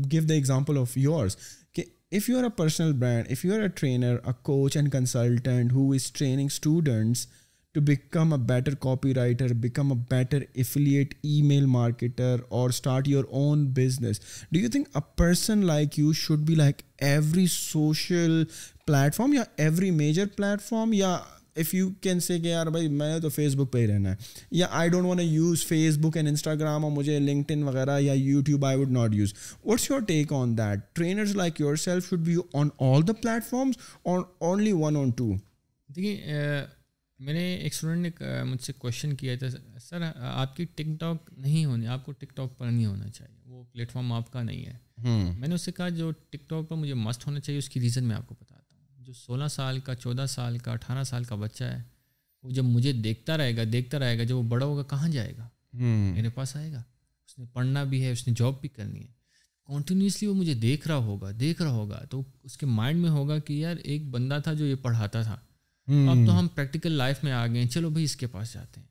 give the example of yours, کہ if you are a personal brand, if you are a trainer, a coach and consultant who is training students to become a better copywriter, become a better affiliate email marketer, or start your own business, do you think a person like you should be like every social platform یا every major platform, یا if you can say کہ یار بھائی میں تو فیس بک پہ ہی رہنا ہے, یا I don't want to use Facebook and Instagram, اور مجھے LinkedIn وغیرہ یا YouTube I would not use. What's your take on that? Trainers like yourself should be on all the platforms or only one or two? دیکھیے میں نے ایک اسٹوڈنٹ نے مجھ سے کویشچن کیا تھا, سر آپ کی ٹک ٹاک نہیں ہونی, آپ کو ٹک ٹاک پر نہیں ہونا چاہیے, وہ پلیٹ فارم آپ کا نہیں ہے. میں نے اس سے کہا جو ٹک ٹاک پر مجھے مسٹ ہونا چاہیے اس کی ریزن میں آپ کو بتاتا ہوں. جو 16 سال کا 14 سال کا 18 سال کا بچہ ہے وہ جب مجھے دیکھتا رہے گا جب وہ بڑا ہوگا کہاں جائے گا, میرے پاس آئے گا. اس نے پڑھنا بھی ہے, اس نے جاب بھی کرنی ہے, کنٹینیوسلی وہ مجھے دیکھ رہا ہوگا تو اس کے مائنڈ میں ہوگا کہ یار ایک بندہ تھا جو یہ پڑھاتا تھا, اب تو ہم پریکٹیکل لائف میں آ گئے ہیں, چلو بھائی اس کے پاس جاتے ہیں.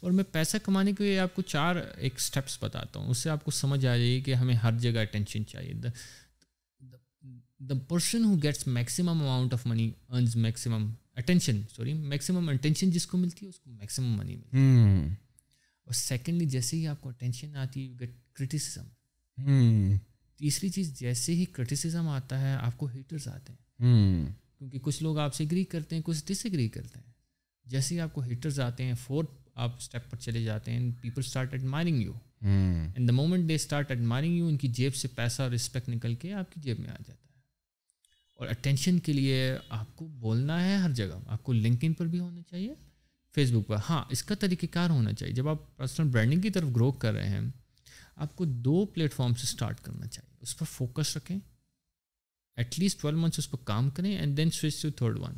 اور میں پیسہ کمانے کے لیے آپ کو 4 ایک اسٹیپس بتاتا ہوں, اس سے آپ کو سمجھ آ جائے گی کہ ہمیں ہر جگہ اٹینشن چاہیے. The person who gets maximum amount of money earns maximum attention جس کو ملتی ہے اس کو میکسیمم منی ملتی ہے. اور سیکنڈلی جیسے ہی آپ کو اٹینشن آتی ہے یو گیٹ کرٹیسزم. تیسری چیز جیسے ہی کرٹیسزم آتا ہے آپ کو ہیٹرز آتے ہیں, کیونکہ کچھ لوگ آپ سے ایگری کرتے ہیں, کچھ ڈس ایگری کرتے ہیں. جیسے ہی آپ کو ہیٹرز آتے ہیں 4th آپ اسٹیپ پر چلے جاتے ہیں, people start admiring you, and the moment they start admiring you ان کی جیب سے پیسہ اور رسپیکٹ نکل کے آپ کی جیب میں آ جاتا ہے. اور اٹینشن کے لیے آپ کو بولنا ہے ہر جگہ, آپ کو لنکڈ پر بھی ہونا چاہیے, فیس بک پر. ہاں اس کا طریقہ کار ہونا چاہیے. جب آپ پرسنل برانڈنگ کی طرف گرو کر رہے ہیں آپ کو 2 پلیٹ فارم سے اسٹارٹ کرنا چاہیے, اس پر فوکس رکھیں, ایٹ لیسٹ 12 months اس پر کام کریں, and then switch to 3rd one.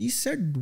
He said,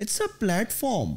It's a platform.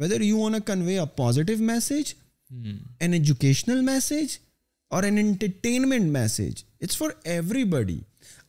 Whether you want to convey a positive message, an educational message, or an entertainment message. It's for everybody.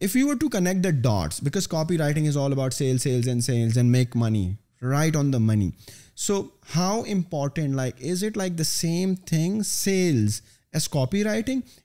if you were to connect the dots, because copywriting is all about sales and make money, right on the money. So how important, like, is it like the same thing, sales as copywriting,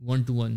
1-to-1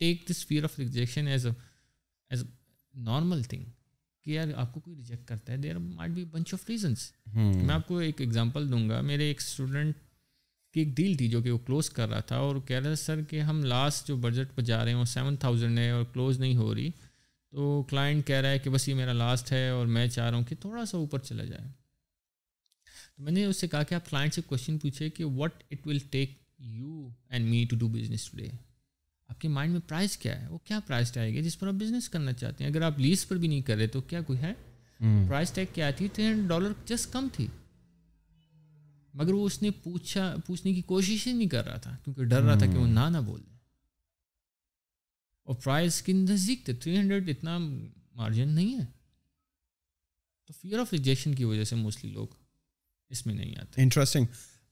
take this fear of rejection as a normal thing, کہ یار آپ کو کوئی ریجیکٹ کرتا ہے, there might be bunch of reasons. میں آپ کو ایک ایگزامپل دوں گا. میرے ایک اسٹوڈنٹ کی ایک ڈیل تھی جو کہ وہ کلوز کر رہا تھا, اور کہہ رہا تھا سر کہ ہم لاسٹ جو بجٹ پہ جا رہے ہیں وہ 7,000 ہے اور کلوز نہیں ہو رہی, تو کلائنٹ کہہ رہا ہے کہ بس یہ میرا لاسٹ ہے اور میں چاہ رہا ہوں کہ تھوڑا سا اوپر چلا جائے. تو میں نے اس سے کہا کہ آپ کلائنٹ سے کوشچن پوچھے کہ what it will take you and me to do business today. آپ کے مائنڈ میں پرائز کیا ہے, وہ کیا پرائز ٹیگ ہے جس پر آپ بزنس کرنا چاہتے ہیں. اگر آپ لیز پر بھی نہیں کر رہے تو کیا کوئی ہے. پرائز ٹیگ کیا تھی, $300 جسٹ کم تھی, مگر وہ اس نے پوچھنے کی کوشش ہی نہیں کر رہا تھا کیونکہ ڈر رہا تھا کہ وہ نہ بول دیں. اور پرائز کے نزدیک تھے, 300 اتنا مارجن نہیں ہے. تو فیئر آف ریجیکشن کی وجہ سے موسٹلی لوگ اس میں نہیں آتے. Interesting.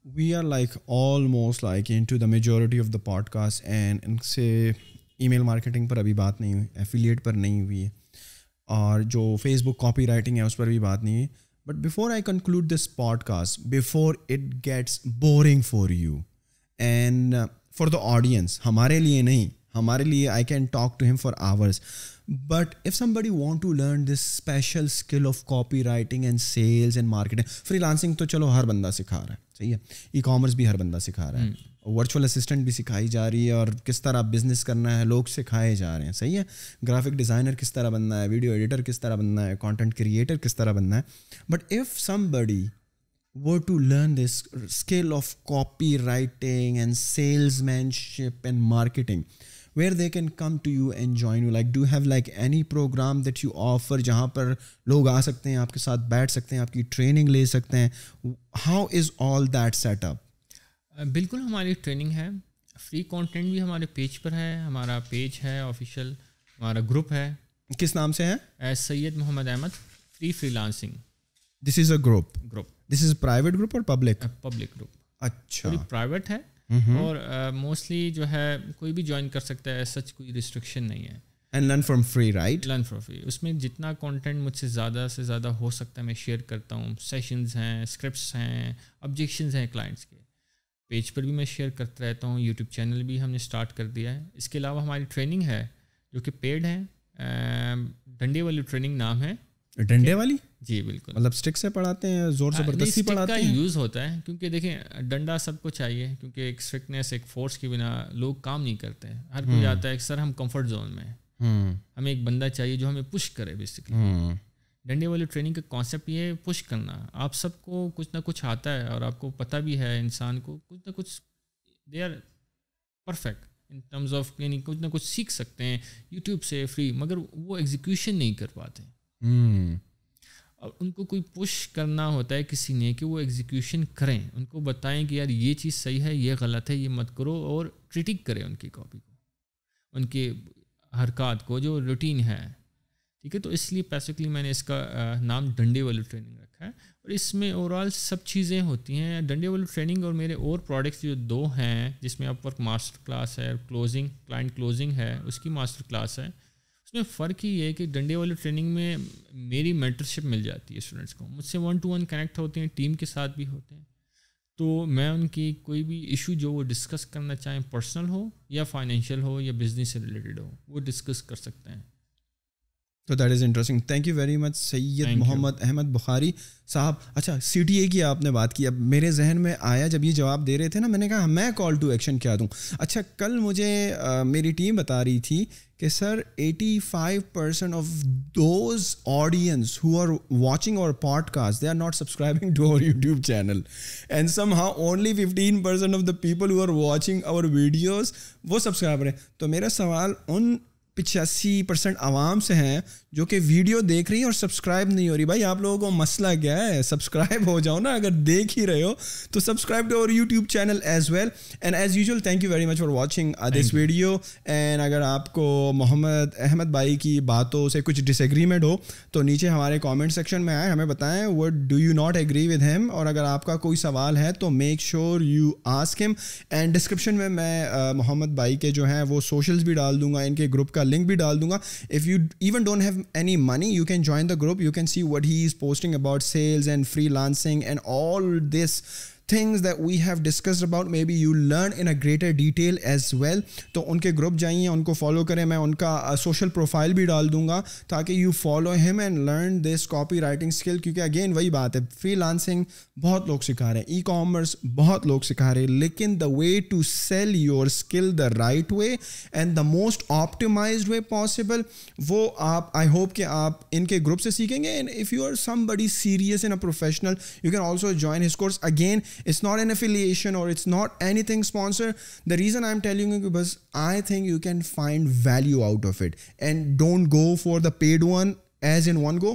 We are like almost like into the majority of the podcast, and ان سے ای میل مارکیٹنگ پر ابھی بات نہیں ہوئی, ایفیلیٹ پر نہیں ہوئی ہے, اور جو فیس بک کاپی رائٹنگ ہے اس پر بھی بات نہیں ہوئی. But before I conclude this podcast, before it gets boring for you and for the audience, ہمارے لیے نہیں, ہمارے لیے I can talk to him for hours, but if somebody want to learn this special skill of copy writing and sales and marketing, freelancing تو چلو ہر بندہ سکھا رہا ہے, صحیح ہے, ای کامرس بھی ہر بندہ سکھا رہا ہے, ورچوئل اسسٹنٹ بھی سکھائی جا رہی ہے, اور کس طرح بزنس کرنا ہے لوگ سکھائے جا رہے ہیں, صحیح ہے, گرافک ڈیزائنر کس طرح بننا ہے, ویڈیو ایڈیٹر کس طرح بننا ہے, کانٹینٹ کریٹر کس طرح بننا ہے. But if somebody were to learn this skill of copy writing and salesmanship and marketing, where they can come to you and join you, like do you have like any program that you offer جہاں پر لوگ آ سکتے ہیں, آپ کے ساتھ بیٹھ سکتے ہیں, آپ کی ٹریننگ لے سکتے ہیں, how is all that set up? بالکل ہماری ٹریننگ ہے, فری کانٹینٹ بھی ہمارے پیج پر ہے, ہمارا پیج ہے آفیشیل, ہمارا گروپ ہے. کس نام سے ہے؟ Syed Muhammad Ahmed freelancing. This is a group. This is private group اور پبلک گروپ. اچھا, پرائیویٹ ہے, اور موسٹلی جو ہے کوئی بھی جوائن کر سکتا ہے, سچ کوئی ریسٹرکشن نہیں ہے. And learn from free, right? Learn from free. اس میں جتنا کانٹینٹ مجھ سے زیادہ ہو سکتا ہے میں شیئر کرتا ہوں. سیشنز ہیں, اسکرپٹس ہیں, آبجیکشنز ہیں کلائنٹس کے, پیج پر بھی میں شیئر کرتا رہتا ہوں. یوٹیوب چینل بھی ہم نے اسٹارٹ کر دیا ہے. اس کے علاوہ ہماری ٹریننگ ہے جو کہ پیڈ ہے, ڈنڈے والی ٹریننگ نام ہے. ڈنڈے والی؟ جی بالکل. مطلب اسٹک سے پڑھاتے ہیں, زور زبردستی پڑھاتے ہیں؟ یوز ہوتا ہے کیونکہ دیکھیں ڈنڈا سب کو چاہیے, کیونکہ ایک اسٹرکٹنیس, ایک فورس کے بنا لوگ کام نہیں کرتے ہیں. ہر کوئی آتا ہے کہ سر ہم کمفرٹ زون میں ہیں, ہمیں ایک بندہ چاہیے جو ہمیں پش کرے. بیسکلی ڈنڈے والی ٹریننگ کا کانسیپٹ یہ ہے پش کرنا. آپ سب کو کچھ نہ کچھ آتا ہے, اور آپ کو پتہ بھی ہے انسان کو کچھ نہ کچھ, they are perfect in terms of, یعنی کچھ نہ کچھ سیکھ سکتے ہیں یوٹیوب سے فری, مگر وہ ایگزیکیوشن نہیں کر پاتے. اور ان کو کوئی پش کرنا ہوتا ہے کسی نے کہ وہ ایگزیکیوشن کریں, ان کو بتائیں کہ یار یہ چیز صحیح ہے, یہ غلط ہے, یہ مت کرو, اور کرٹیک کریں ان کی کاپی کو, ان کے حرکات کو, جو روٹین ہے. ٹھیک ہے, تو اس لیے بیسکلی میں نے اس کا نام ڈنڈے والی ٹریننگ رکھا ہے, اور اس میں اوور آل سب چیزیں ہوتی ہیں. ڈنڈے والی ٹریننگ اور میرے اور پروڈکٹس جو 2 ہیں, جس میں اپ ورک ماسٹر کلاس ہے, کلوزنگ کلائنٹ کلوزنگ ہے, اس کی ماسٹر کلاس ہے. اس میں فرق ہی ہے کہ ڈنڈے والی ٹریننگ میں میری مینٹرشپ مل جاتی ہے اسٹوڈنٹس کو, مجھ سے 1-to-1 کنیکٹ ہوتے ہیں, ٹیم کے ساتھ بھی ہوتے ہیں. تو میں ان کی کوئی بھی ایشو جو وہ ڈسکس کرنا چاہیں, پرسنل ہو یا فائنینشیل ہو یا بزنس سے ریلیٹڈ ہو, وہ ڈسکس کر سکتے ہیں. تو that is interesting. Thank you very much Syed Muhammad Ahmed Bukhari صاحب. اچھا, سی ٹی اے کی آپ نے بات کی, اب میرے ذہن میں آیا جب یہ جواب دے رہے تھے نا, میں نے کہا میں کال ٹو ایکشن کیا دوں. اچھا, کل مجھے میری ٹیم بتا رہی تھی کہ sir 85% of those audience who are watching our podcast, they are not subscribing to our YouTube channel, and somehow only 15% of the people who are watching our videos وہ سبسکرائبر ہیں. تو میرا سوال ان 85% عوام سے ہیں جو کہ ویڈیو دیکھ رہی ہیں اور سبسکرائب نہیں ہو رہی. بھائی آپ لوگوں کو مسئلہ کیا ہے؟ سبسکرائب ہو جاؤ نا, اگر دیکھ ہی رہے ہو تو subscribe to our YouTube channel as well. And as usual thank you very much for watching this video. And اگر آپ کو محمد احمد بھائی کی باتوں سے کچھ ڈس ایگریمنٹ ہو تو نیچے ہمارے کامنٹ سیکشن میں آئے, ہمیں بتائیں what do you not agree with him, اور اگر آپ کا کوئی سوال ہے تو میک شیور یو آسک ہم. اینڈ ڈسکرپشن میں محمد بھائی کے جو ہیں وہ سوشلز بھی ڈال دوں گا, ان کے گروپ کا لنک بھی ڈال دوں گا. If you even don't have any money, you can join the group, you can see what he is posting about sales and freelancing and all this things that we have discussed about, maybe you learn in a greater detail as well. تو ان کے گروپ جائیے, ان کو فالو کریں. میں ان کا سوشل پروفائل بھی ڈال دوں گا تاکہ یو فالو ہم and learn this copy writing skill. کیونکہ اگین وہی بات ہے, فری لانسنگ بہت لوگ سکھا رہے ہیں, ای کامرس بہت لوگ سکھا رہے ہیں, لیکن the way to sell your skill the right way and the most optimized way possible, وہ آپ آئی ہوپ کہ آپ ان کے گروپ سے سیکھیں گے. And if you are somebody serious and a professional, you can also join his course. Again, it's not an affiliation or it's not anything sponsored. The reason I'm telling you because I think you can find value out of it, and don't go for the paid one as in one go.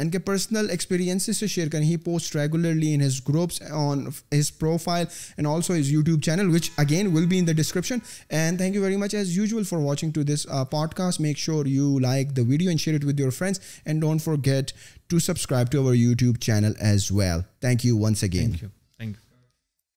ان کے پرسنل ایکسپیرینسز سے شیئر کریں. He post regularly in his groups on his profile and also his YouTube channel which again will be in the description. And thank you very much as usual for watching to this podcast. Make sure you like the video and share it with your friends, and don't forget to subscribe to our YouTube channel as well. Thank you once again. Thank you.